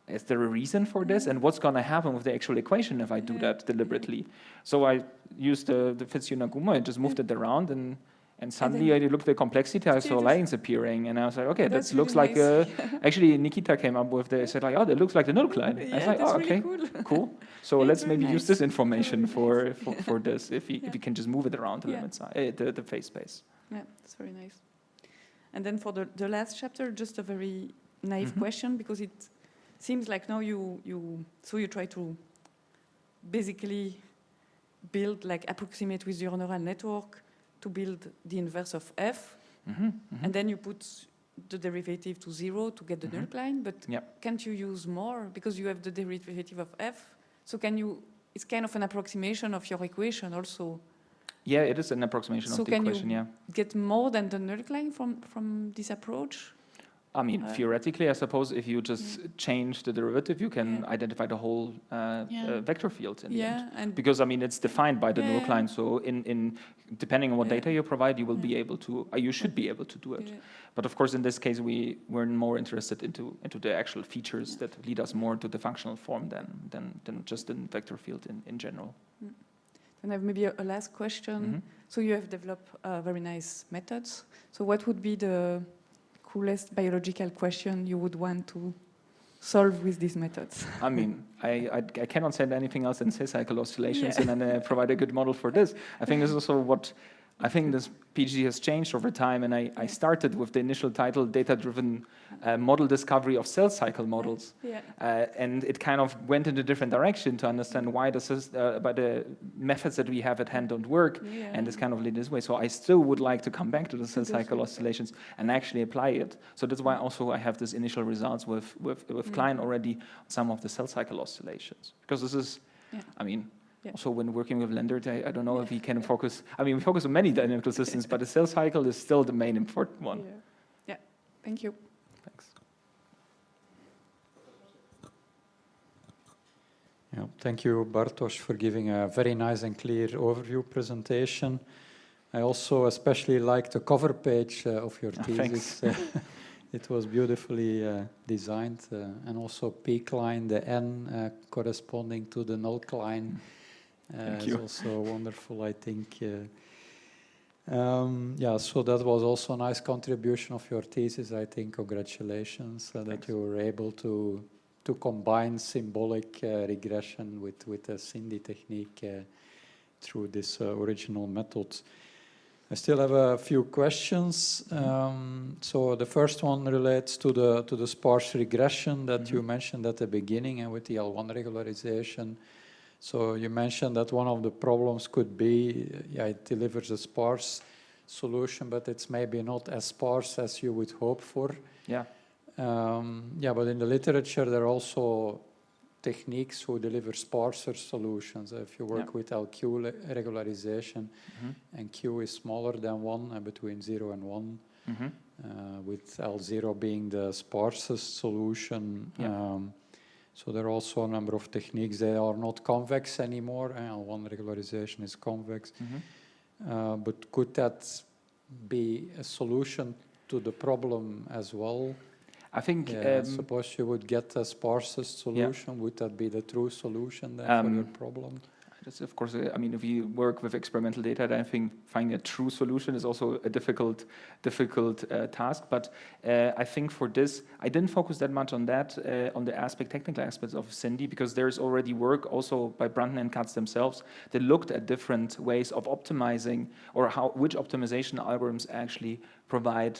is there a reason for this? And what's going to happen with the actual equation if I do that deliberately? So I used the Fitzhugh-Nagumo and just moved it around, and suddenly I looked at the complexity, I saw lines appearing, and I was like, okay, that looks really nice. Actually, Nikita came up with said like, that looks like the null CLINE. I was like, okay, really cool. So let's maybe use this information for this, if we can just move it around the limit side, the phase space. Yeah, that's very nice. And then for the last chapter, just a very naive question, because it seems like now you try to basically build, like approximate with your neural network to build the inverse of f, and then you put the derivative to 0 to get the null CLINE, but can't you use more? Because you have the derivative of f, so it's kind of an approximation of your equation also. Yeah, it is an approximation of the equation, So can you get more than the null CLINE from this approach? I mean, theoretically, I suppose if you just change the derivative, you can identify the whole vector field in the end. Because, I mean, it's defined by the null CLINE, so depending on what data you provide, you will be able to, you should be able to do it. But of course, in this case, we were more interested into the actual features that lead us more to the functional form than just the vector field in general. And I have maybe a last question. So you have developed very nice methods. So what would be the coolest biological question you would want to solve with these methods? I mean, I cannot say anything else than cell cycle oscillations, and then provide a good model for this. I think this is also what I think this PhD has changed over time, and I started with the initial title, Data-Driven Model Discovery of Cell Cycle Models. And it kind of went in a different direction to understand why the methods that we have at hand don't work, and it's kind of lead this way. So I still would like to come back to the cell cycle oscillations and actually apply it. So that's why also I have this initial results with CLINE already on some of the cell cycle oscillations. Because this is, I mean, also, when working with Lendert, I don't know if we can focus. I mean, we focus on many dynamical systems, but the cell cycle is still the main important one. Yeah. Thank you. Thanks. Yeah, thank you, Bartosz, for giving a very nice and clear overview presentation. I also especially like the cover page of your thesis. It was beautifully designed, and also P-CLINE, the N corresponding to the null CLINE. Is also wonderful, I think. Yeah, so that was also a nice contribution of your thesis, I think. Congratulations that you were able to combine symbolic regression with a SINDy technique through this original methods. I still have a few questions. So the first one relates to the sparse regression that you mentioned at the beginning, and with the L1 regularization. So you mentioned that one of the problems could be, it delivers a sparse solution, but it's maybe not as sparse as you would hope for. But in the literature, there are also techniques who deliver sparser solutions. If you work with LQ regularization, and Q is smaller than 1, between 0 and 1, with L0 being the sparsest solution. So there are also a number of techniques. They are not convex anymore. L1 regularization is convex. But could that be a solution to the problem as well? I think... suppose you would get a sparsest solution. Would that be the true solution then for your problem? That's of course, I mean, if you work with experimental data, then I think finding a true solution is also a difficult task. But I think for this, I didn't focus that much on that, on the technical aspects of SINDy, because there's already work also by Brandon and Katz themselves that looked at different ways of optimizing, or which optimization algorithms actually provide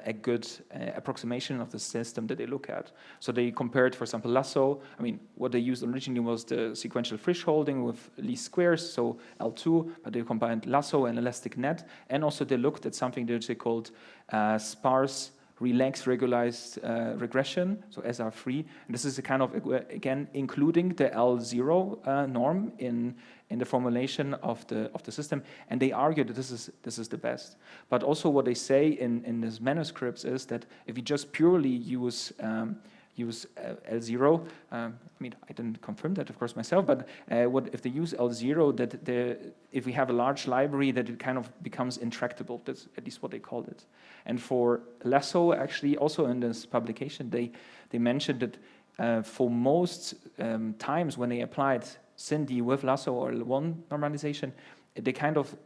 a good approximation of the system that they look at. So they compared, for example, Lasso. I mean, what they used originally was the sequential thresholding with least squares, so L2, but they combined Lasso and elastic net. And also they looked at something that they called sparse relaxed regularized regression, so SR3. And this is a kind of, again, including the L0 norm in the formulation of the system, and they argue that this is the best. But also what they say in these manuscripts is that if you just purely use L0, I mean, I didn't confirm that, of course, myself, but if they use L0, if we have a large library, that it kind of becomes intractable. That's at least what they called it. And for Lasso, actually, also in this publication, they mentioned that for most times when they applied SINDy with Lasso or L1 normalization, they kind of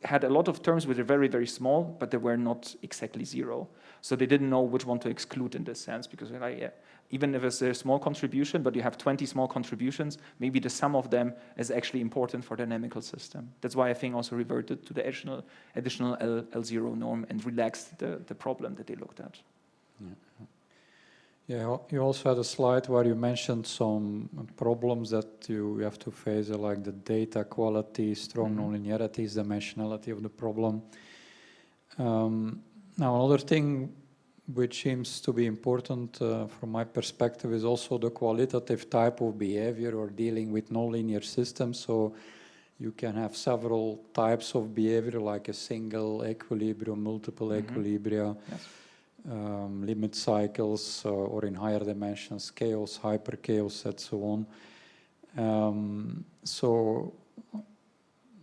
had a lot of terms which are very, very small, but they were not exactly zero. So they didn't know which one to exclude in this sense, because even if it's a small contribution, but you have 20 small contributions, maybe the sum of them is actually important for the dynamical system. That's why I think also reverted to the additional L0 norm and relaxed the problem that they looked at. Yeah, you also had a slide where you mentioned some problems that you have to face, like the data quality, strong nonlinearities, dimensionality of the problem. Now, another thing which seems to be important from my perspective is also the qualitative type of behavior or dealing with nonlinear systems. So you can have several types of behavior, like a single equilibrium, multiple equilibria. Yes. Limit cycles, or in higher dimensions, chaos, hyperchaos, and so on.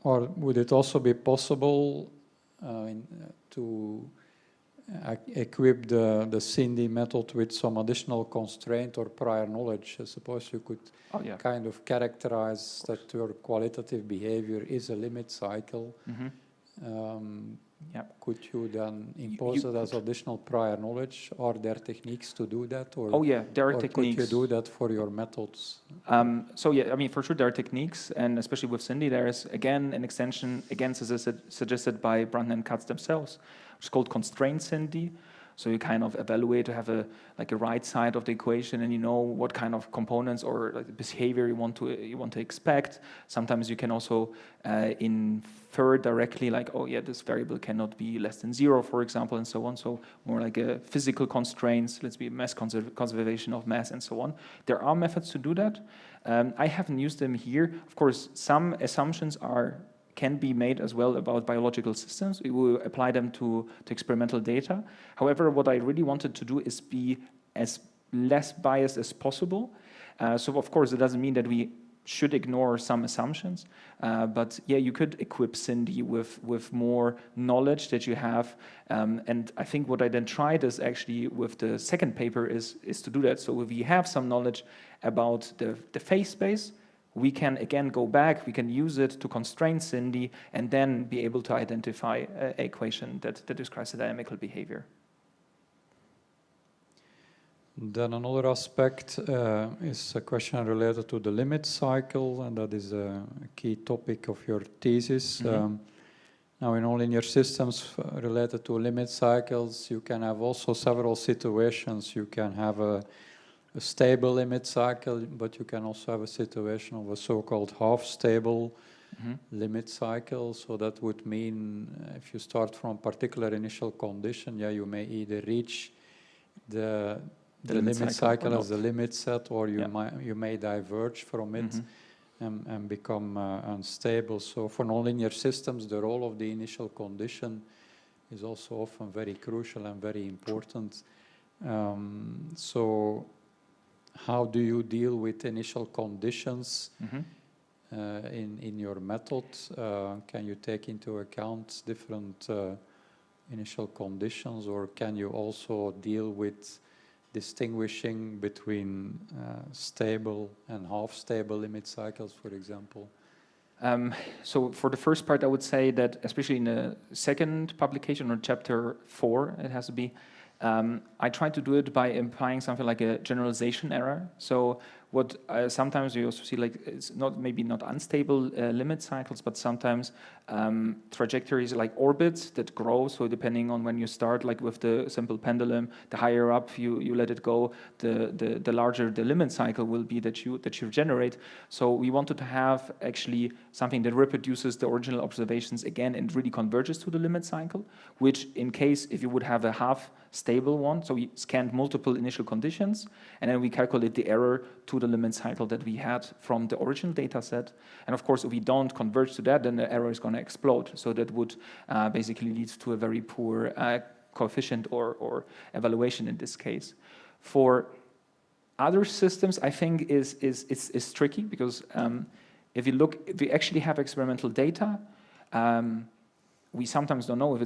Or would it also be possible to equip the SINDy method with some additional constraint or prior knowledge? I suppose you could kind of characterize that your qualitative behavior is a limit cycle. Could you then impose it as additional prior knowledge? Are there techniques to do that? Or, oh yeah, there are techniques. Could you do that for your methods? So yeah, I mean, for sure there are techniques, and especially with SINDy, there is, again, an extension, again, suggested by Brandon and Katz themselves, which is called constraint SINDy. So you kind of evaluate to have a right side of the equation, and you know what kind of components or behavior you want to expect. Sometimes you can also infer directly, like, oh yeah, this variable cannot be less than 0, for example, and so on. So more like a physical constraints. Let's be mass conservation of mass and so on. There are methods to do that. I haven't used them here. Of course, some assumptions can be made as well about biological systems. We will apply them to experimental data. However, what I really wanted to do is be as less biased as possible. So of course, it doesn't mean that we should ignore some assumptions, but yeah, you could equip SINDy with more knowledge that you have. And I think what I then tried is actually with the second paper is to do that. So if we have some knowledge about the phase space, we can again go back, we can use it to constrain SINDy and then be able to identify an equation that describes the dynamical behavior. Then another aspect is a question related to the limit cycle, and that is a key topic of your thesis. Now, in all linear systems related to limit cycles, you can have also several situations. You can have a stable limit cycle, but you can also have a situation of a so-called half-stable limit cycle. So that would mean if you start from a particular initial condition, yeah, you may either reach the limit cycle as the limit set, or you may diverge from it and become unstable. So for nonlinear systems, the role of the initial condition is also often very crucial and very important. So how do you deal with initial conditions in your method? Can you take into account different initial conditions, or can you also deal with distinguishing between stable and half-stable limit cycles, for example? So for the first part, I would say that especially in the second publication, or chapter 4, it has to be, I try to do it by implying something like a generalization error. So what sometimes you also see, like, it's maybe not unstable limit cycles, but sometimes trajectories like orbits that grow. So depending on when you start, like with the simple pendulum, the higher up you let it go, the larger the limit cycle will be that you generate. So we wanted to have actually something that reproduces the original observations again and really converges to the limit cycle, which in case if you would have a half stable one, so we scanned multiple initial conditions, and then we calculate the error to the limit cycle that we had from the original data set. And of course, if we don't converge to that, then the error is going to explode. So that would basically lead to a very poor coefficient or evaluation in this case. For other systems, I think is tricky, because if we actually have experimental data, we sometimes don't know if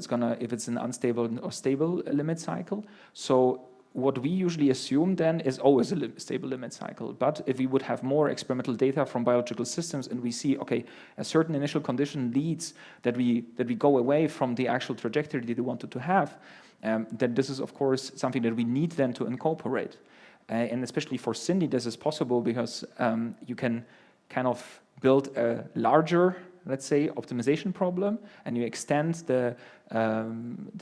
it's an unstable or stable limit cycle. So what we usually assume then is always a stable limit cycle. But if we would have more experimental data from biological systems and we see, okay, a certain initial condition leads that we go away from the actual trajectory that we wanted to have, then this is of course something that we need then to incorporate. And especially for SINDy, this is possible because you can kind of build a larger, let's say, optimization problem, and you extend the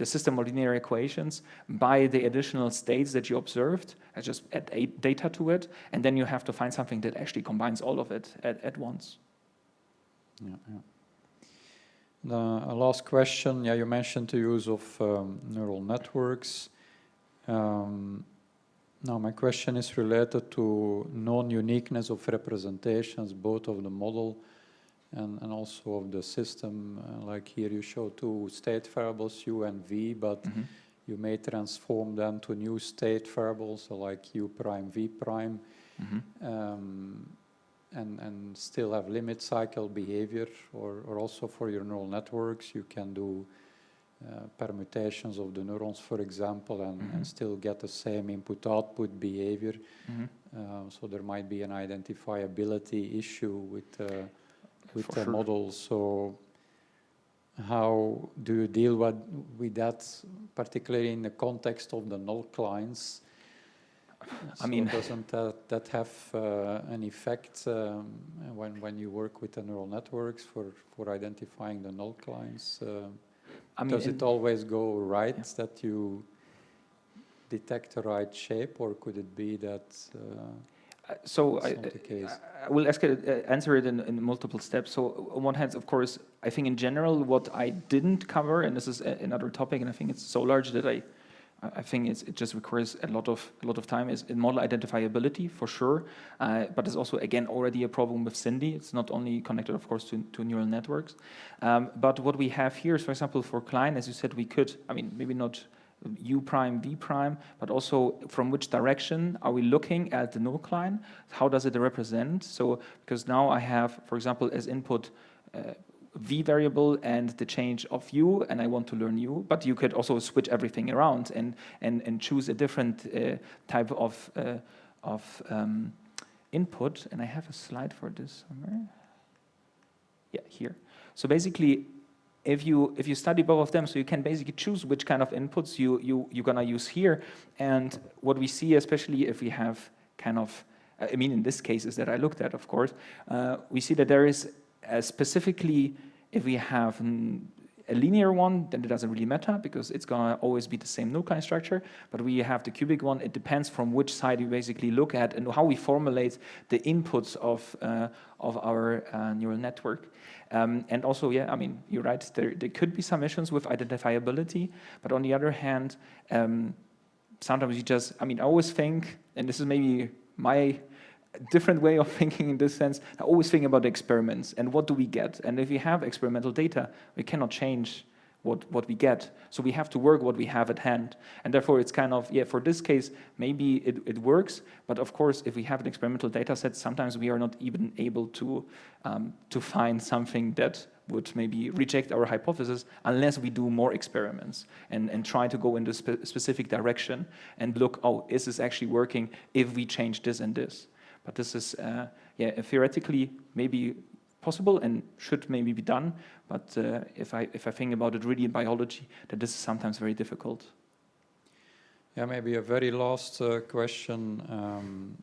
system of linear equations by the additional states that you observed, and just add data to it, and then you have to find something that actually combines all of it at once. A last question. Yeah, you mentioned the use of neural networks. Now, my question is related to non-uniqueness of representations, both of the model and also of the system. Like here you show two state variables, u and v, but you may transform them to new state variables, so like u prime, v prime, and still have limit cycle behavior, or also for your neural networks, you can do permutations of the neurons, for example, and still get the same input-output behavior. So there might be an identifiability issue with the model. So how do you deal with that, particularly in the context of the null clients? I mean, doesn't that have an effect when you work with the neural networks for identifying the null clients? I mean, does it always go right that you detect the right shape, or could it be that so that's not the case? I will answer it in multiple steps. So on one hand, of course, I think in general what I didn't cover, and this is another topic, and I think it's so large that I think it just requires a lot of time, is in model identifiability for sure, but it's also again already a problem with SINDy. It's not only connected, of course, to neural networks, but what we have here is, for example, for CLINE, as you said, we could, I mean, maybe not U prime, V prime, but also from which direction are we looking at the null CLINE? How does it represent? So because now I have, for example, as input V variable and the change of U, and I want to learn U, but you could also switch everything around and choose a different type of input. And I have a slide for this somewhere. Yeah, here. So basically, if you study both of them, so you can basically choose which kind of inputs you're gonna use here. And what we see, especially if we have kind of, I mean, in this case is that I looked at, of course, we see that there is specifically, if we have a linear one, then it doesn't really matter because it's gonna always be the same null CLINE structure. But we have the cubic one, it depends from which side you basically look at and how we formulate the inputs of our neural network. And also, yeah, I mean, you're right, there could be some issues with identifiability, but on the other hand, sometimes you just, I mean, I always think, and this is maybe my different way of thinking in this sense, I always think about the experiments and what do we get. And if we have experimental data, we cannot change what we get. So we have to work what we have at hand. And therefore it's kind of, yeah, for this case, maybe it works. But of course, if we have an experimental data set, sometimes we are not even able to find something that would maybe reject our hypothesis unless we do more experiments and try to go in this specific direction and look, oh, is this actually working if we change this and this? But this is, yeah, theoretically maybe possible and should maybe be done. But if I think about it really in biology, that this is sometimes very difficult. Yeah, maybe a very last question.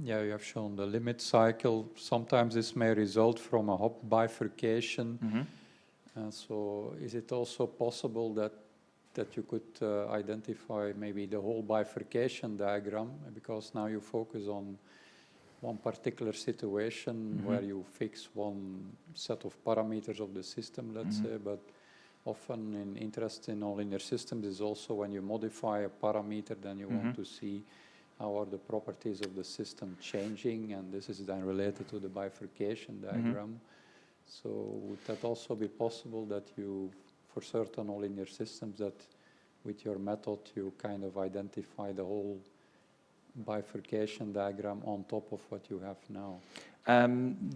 Yeah, you have shown the limit cycle. Sometimes this may result from a hop bifurcation. Mm-hmm. So is it also possible that you could identify maybe the whole bifurcation diagram, because now you focus on one particular situation mm-hmm. where you fix one set of parameters of the system, let's mm-hmm. say, but often in interest in all linear systems is also when you modify a parameter, then you mm-hmm. want to see how are the properties of the system changing, and this is then related to the bifurcation diagram. Mm-hmm. So would that also be possible that you, for certain all linear systems, that with your method you kind of identify the whole bifurcation diagram on top of what you have now?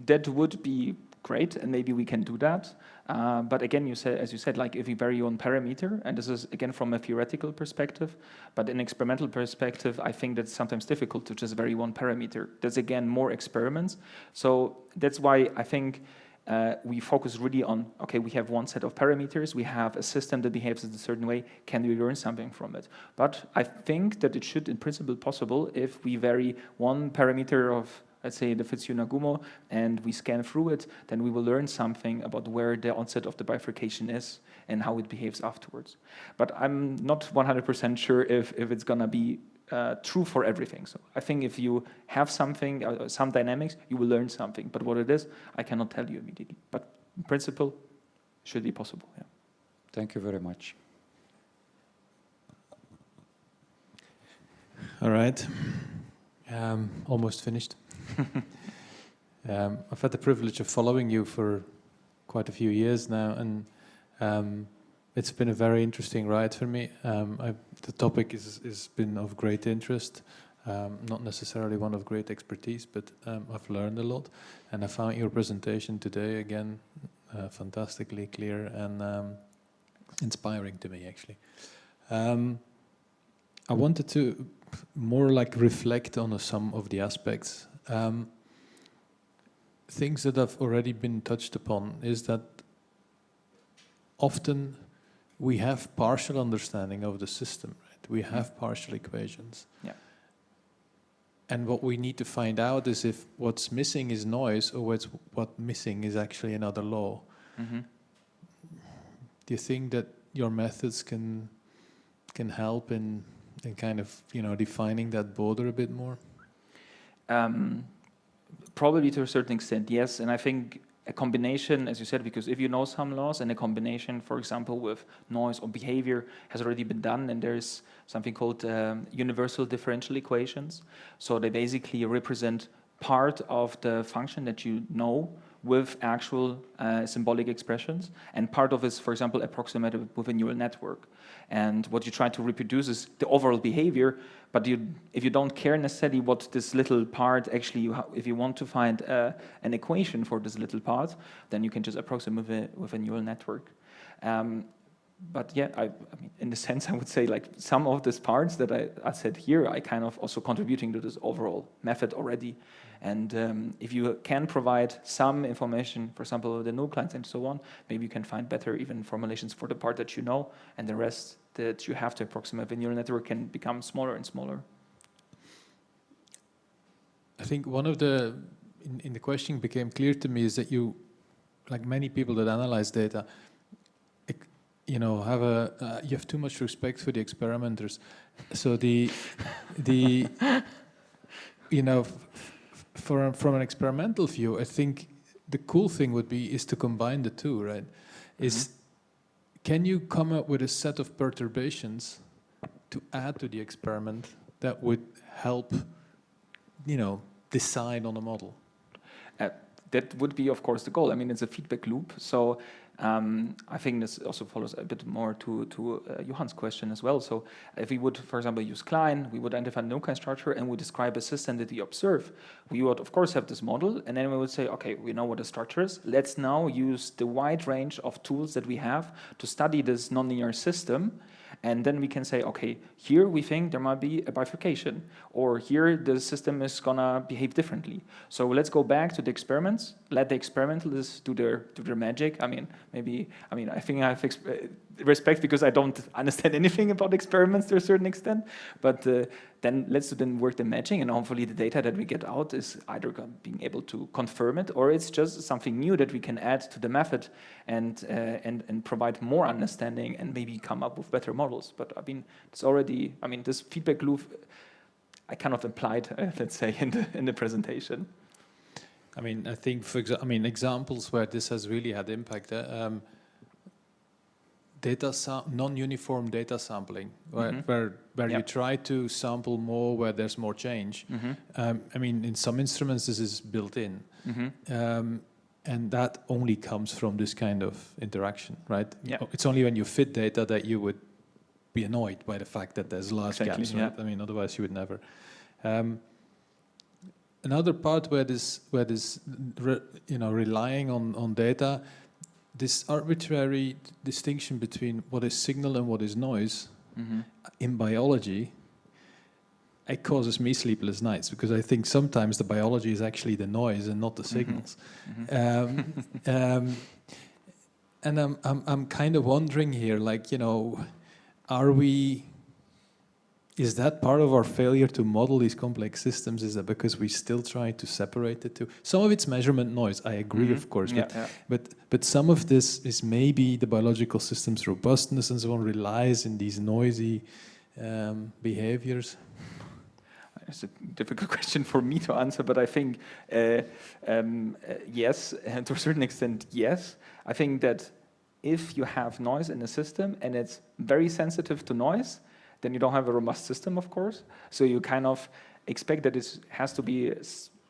That would be great, and maybe we can do that. But again, as you said, like if you vary one parameter, and this is again from a theoretical perspective, but in experimental perspective, I think that's sometimes difficult to just vary one parameter. There's again more experiments, so that's why I think we focus really on, okay, we have one set of parameters, we have a system that behaves in a certain way, can we learn something from it? But I think that it should in principle possible if we vary one parameter of, let's say, the Fitzhugh-Nagumo, and we scan through it, then we will learn something about where the onset of the bifurcation is and how it behaves afterwards. But I'm not 100% sure if it's gonna be true for everything. So I think if you have something, some dynamics, you will learn something. But what it is, I cannot tell you immediately. But in principle, it should be possible. Yeah. Thank you very much. All right. Almost finished. I've had the privilege of following you for quite a few years now, and it's been a very interesting ride for me. The topic has been of great interest, not necessarily one of great expertise, but I've learned a lot. And I found your presentation today, again, fantastically clear and inspiring to me, actually. I wanted to more like reflect on some of the aspects. Things that have already been touched upon is that often we have partial understanding of the system, right? We have partial equations. Yeah. And what we need to find out is if what's missing is noise or what's missing is actually another law. Mm-hmm. Do you think that your methods can help in kind of, you know, defining that border a bit more? Probably to a certain extent, yes. And I think a combination, as you said, because if you know some laws, and a combination, for example, with noise or behavior has already been done, and there's something called universal differential equations. So they basically represent part of the function that you know with actual symbolic expressions, and part of it is, for example, approximated with a neural network. And what you try to reproduce is the overall behavior, but if you don't care necessarily what this little part actually, if you want to find an equation for this little part, then you can just approximate with a neural network. But yeah, I mean, in the sense, I would say like some of these parts that I said here, I kind of also contributing to this overall method already. And if you can provide some information, for example, the null clients and so on, maybe you can find better even formulations for the part that you know, and the rest that you have to approximate the neural network can become smaller and smaller. I think one of the, in the question became clear to me is that you, like many people that analyze data, you know, you have too much respect for the experimenters. So you know, from an experimental view, I think the cool thing would be is to combine the two, right? Is can you come up with a set of perturbations to add to the experiment that would help, you know, decide on a model? That would be, of course, the goal. I mean, it's a feedback loop. So I think this also follows a bit more to Johan's question as well. So if we would, for example, use CLINE, we would identify no kind structure and we describe a system that we observe. We would, of course, have this model, and then we would say, okay, we know what the structure is. Let's now use the wide range of tools that we have to study this nonlinear system. And then we can say, okay, here we think there might be a bifurcation, or here the system is gonna behave differently. So let's go back to the experiments, let the experimentalists do their magic. I think I have respect because I don't understand anything about experiments to a certain extent, but then let's work the matching, and hopefully the data that we get out is either being able to confirm it, or it's just something new that we can add to the method and provide more understanding and maybe come up with better models. But I mean, it's already, I mean, this feedback loop I kind of implied, let's say, in the presentation. I mean, I think, examples where this has really had impact. Non-uniform data sampling, where you try to sample more where there's more change. I mean, in some instruments this is built in, and that only comes from this kind of interaction, right? Yeah. It's only when you fit data that you would be annoyed by the fact that there's large gaps, right? I mean, otherwise you would never. Another part where relying on data, this arbitrary distinction between what is signal and what is noise in biology, it causes me sleepless nights, because I think sometimes the biology is actually the noise and not the signals. And I'm kind of wondering here, like, you know, is that part of our failure to model these complex systems? Is that because we still try to separate the two? Some of it's measurement noise, I agree, of course, but some of this is maybe the biological system's robustness and so on relies in these noisy behaviors. It's a difficult question for me to answer, but I think yes, and to a certain extent, yes. I think that if you have noise in the system and it's very sensitive to noise, then you don't have a robust system, of course. So you kind of expect that it has to be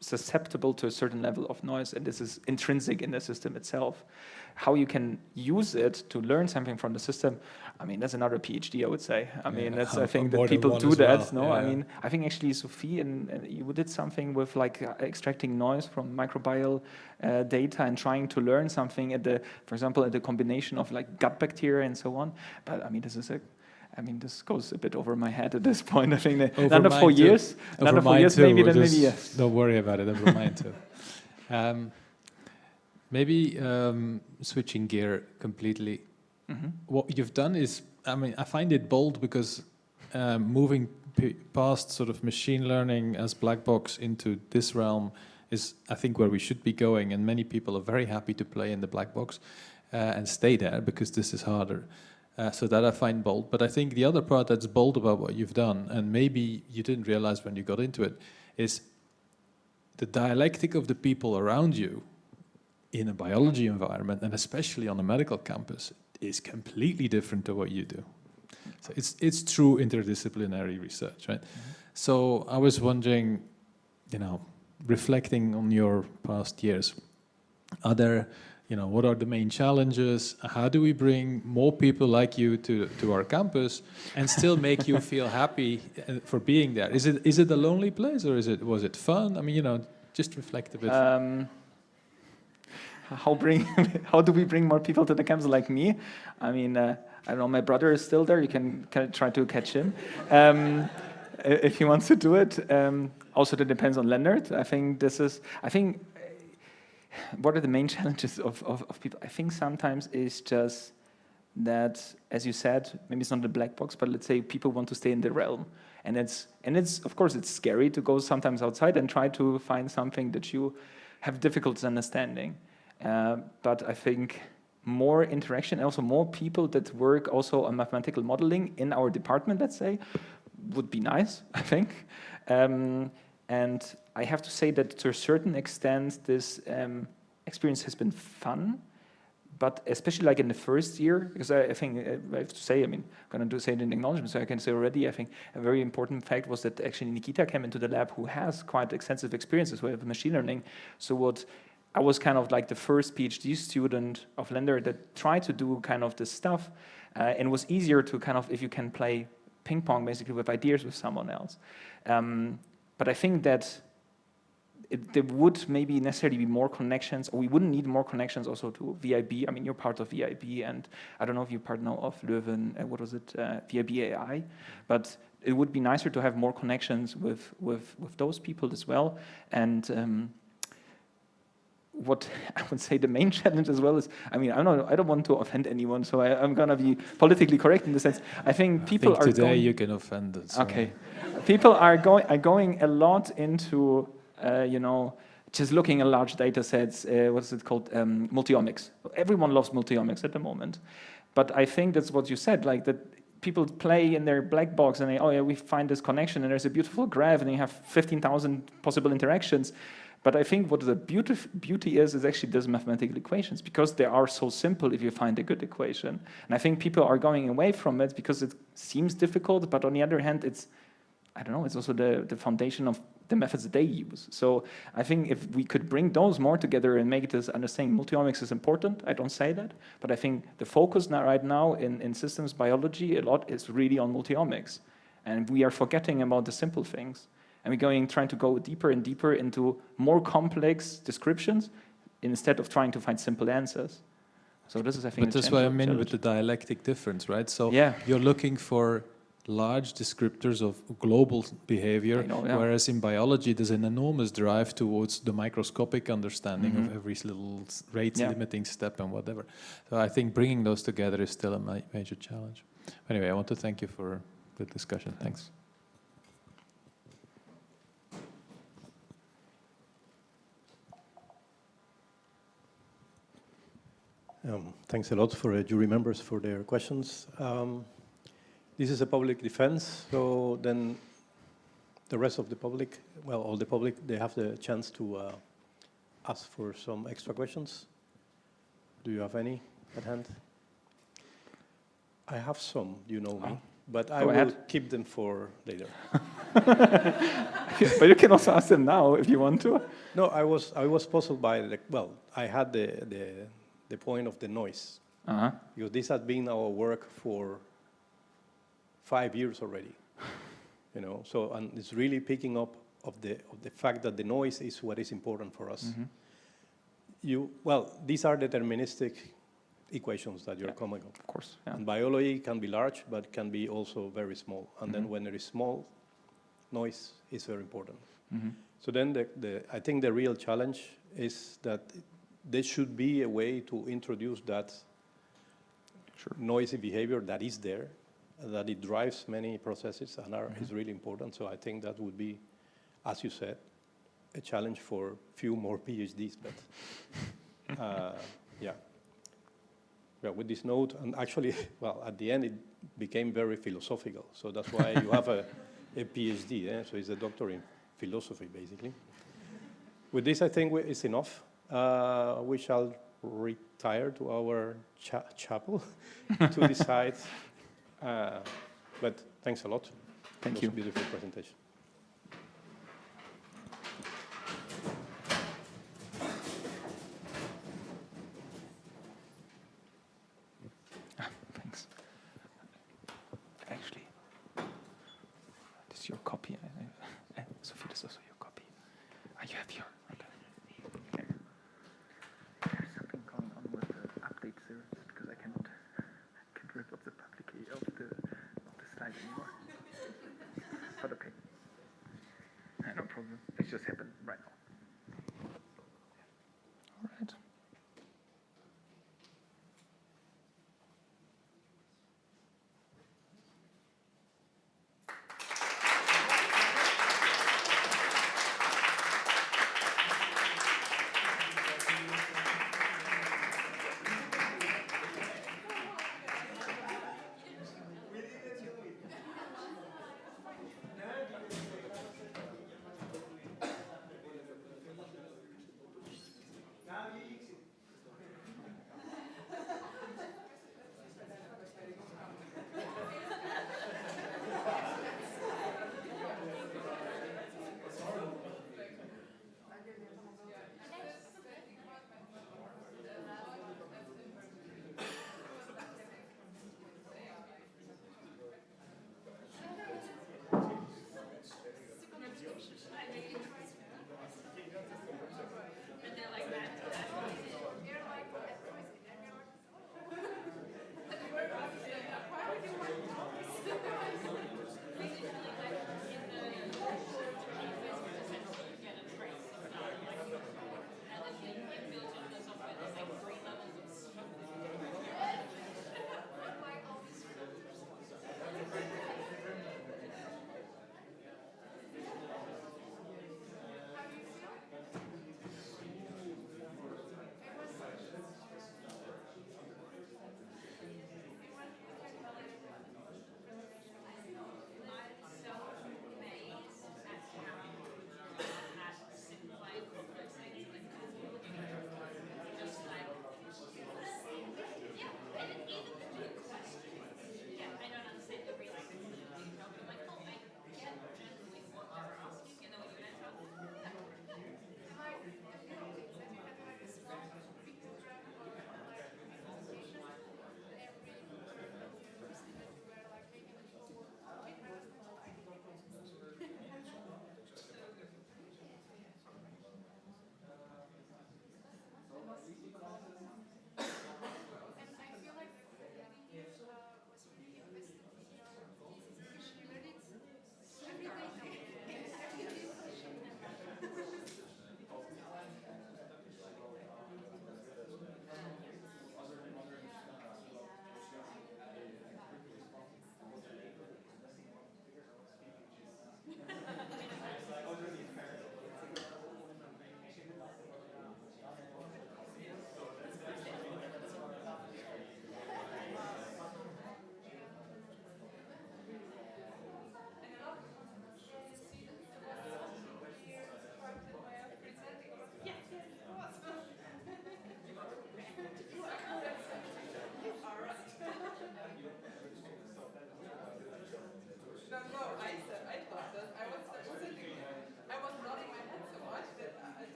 susceptible to a certain level of noise, and this is intrinsic in the system itself. How you can use it to learn something from the system, I mean, that's another PhD, I would say. I mean, I think that people do that. Well. I mean, I think actually, Sophie, and you did something with like extracting noise from microbial data and trying to learn something for example, at the combination of like gut bacteria and so on. But I mean, this goes a bit over my head at this point. I think that another 4 years, maybe yes. Don't worry about it, over mine too. Maybe switching gear completely, what you've done is, I mean, I find it bold because moving past sort of machine learning as black box into this realm is, I think, where we should be going. And many people are very happy to play in the black box and stay there because this is harder. So that I find bold. But I think the other part that's bold about what you've done, and maybe you didn't realize when you got into it, is the dialectic of the people around you in a biology environment, and especially on a medical campus, is completely different to what you do. So it's true interdisciplinary research, right? So I was wondering, you know, reflecting on your past years, are there, you know, what are the main challenges? How do we bring more people like you to our campus and still make you feel happy for being there? Is it a lonely place, or was it fun? I mean, you know, just reflect a bit. How do we bring more people to the campus like me? I mean, I don't know, my brother is still there. You can try to catch him if he wants to do it. Also, that depends on Leonard. I think what are the main challenges of people? I think sometimes it's just that, as you said, maybe it's not the black box, but let's say people want to stay in the realm. And it's of course, it's scary to go sometimes outside and try to find something that you have difficulties understanding. But I think more interaction and also more people that work also on mathematical modeling in our department, let's say, would be nice, I think. And I have to say that to a certain extent, this experience has been fun, but especially like in the first year, because I think I have to say, I mean, I'm going to say it in acknowledgement, so I can say already, I think a very important fact was that actually Nikita came into the lab who has quite extensive experiences with machine learning. So what I was kind of like the first PhD student of Lender that tried to do kind of this stuff, and it was easier to kind of, if you can play ping pong basically with ideas with someone else. But I think that there would maybe necessarily be more connections, or we wouldn't need more connections also to VIB. I mean, you're part of VIB, and I don't know if you're part now of Leuven, what was it, VIB AI, but it would be nicer to have more connections with those people as well. And what I would say the main challenge as well is, I mean, I don't want to offend anyone, so I'm going to be politically correct in the sense. I think people are today you can offend us. Okay, people are going a lot into you know, just looking at large data sets. What's it called? Multiomics. Everyone loves multiomics at the moment, but I think that's what you said, like that. People play in their black box and they, oh yeah, we find this connection and there's a beautiful graph and you have 15,000 possible interactions. But I think what the beauty is actually those mathematical equations, because they are so simple if you find a good equation. And I think people are going away from it because it seems difficult, but on the other hand, it's, I don't know, it's also the foundation of the methods that they use. So I think if we could bring those more together and make it as understanding multiomics is important, I don't say that, but I think the focus right now in systems biology a lot is really on multiomics. And we are forgetting about the simple things. And we're trying to go deeper and deeper into more complex descriptions instead of trying to find simple answers. So this is, I think, but that's what I mean with the dialectic difference, right? So yeah, you're looking for large descriptors of global behavior, whereas in biology there's an enormous drive towards the microscopic understanding of every little rate-limiting step and whatever. So I think bringing those together is still a major challenge. Anyway, I want to thank you for the discussion. Thanks. Thanks a lot for jury members for their questions. This is a public defense, so then the rest of the public, well, all the public, they have the chance to ask for some extra questions. Do you have any at hand? I have some, you know me, but I will keep them for later. But you can also ask them now if you want to. No, I was puzzled by I had the point of the noise, because this has been our work for 5 years already, you know. So, and it's really picking up of the fact that the noise is what is important for us. These are deterministic equations that you're coming up. Of course. Yeah. And biology can be large, but can be also very small. And then when there is small, noise is very important. So then I think the real challenge is that there should be a way to introduce that noisy behavior that is there, that it drives many processes and is really important. So I think that would be, as you said, a challenge for few more PhDs, but yeah. Yeah, with this note, and actually, well, at the end it became very philosophical. So that's why you have a PhD, so it's a doctor in philosophy, basically. With this, I think it's enough. We shall retire to our chapel to decide. But thanks a lot. Thank you. you. Beautiful presentation. Thanks. Actually, this is your copy. Sophie, this is also your copy. You have your. Okay. There's something going on with the update service because I can't rip up the public of the slide anymore. But okay. No problem. It just happened right now. All right.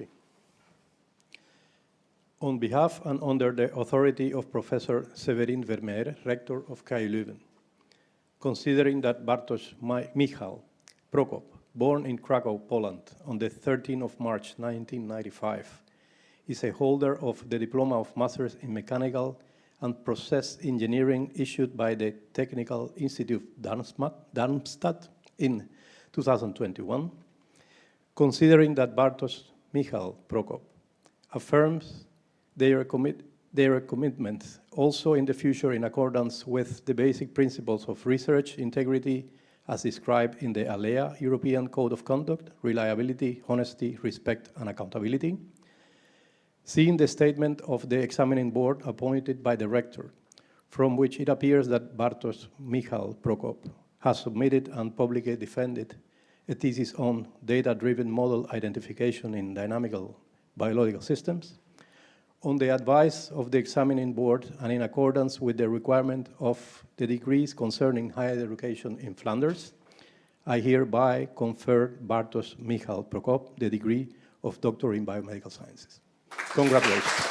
Okay. On behalf and under the authority of Professor Severin Vermeer, rector of KU Leuven, considering that Bartosz Michał Prokop, born in Krakow, Poland, on the 13th of March 1995, is a holder of the Diploma of Masters in Mechanical and Process Engineering issued by the Technical Institute of Darmstadt in 2021, considering that Bartosz Michał Prokop affirms their commitment also in the future in accordance with the basic principles of research integrity as described in the ALEA European Code of Conduct, reliability, honesty, respect, and accountability. Seeing the statement of the examining board appointed by the rector, from which it appears that Bartosz Michał Prokop has submitted and publicly defended a thesis on data-driven model identification in dynamical biological systems, on the advice of the examining board and in accordance with the requirement of the decrees concerning higher education in Flanders, I hereby confer Bartosz Michał Prokop the degree of Doctor in Biomedical Sciences. Congratulations.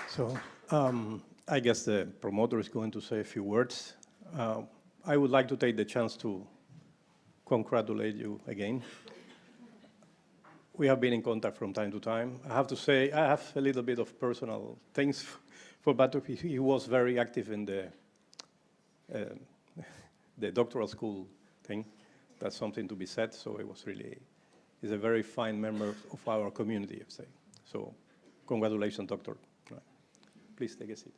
So, I guess the promoter is going to say a few words. I would like to take the chance to congratulate you again. We have been in contact from time to time. I have to say, I have a little bit of personal things for Bartosz. He was very active in the doctoral school thing. That's something to be said, so it was really, he's a very fine member of our community, I say. So, congratulations, doctor. Please take a seat.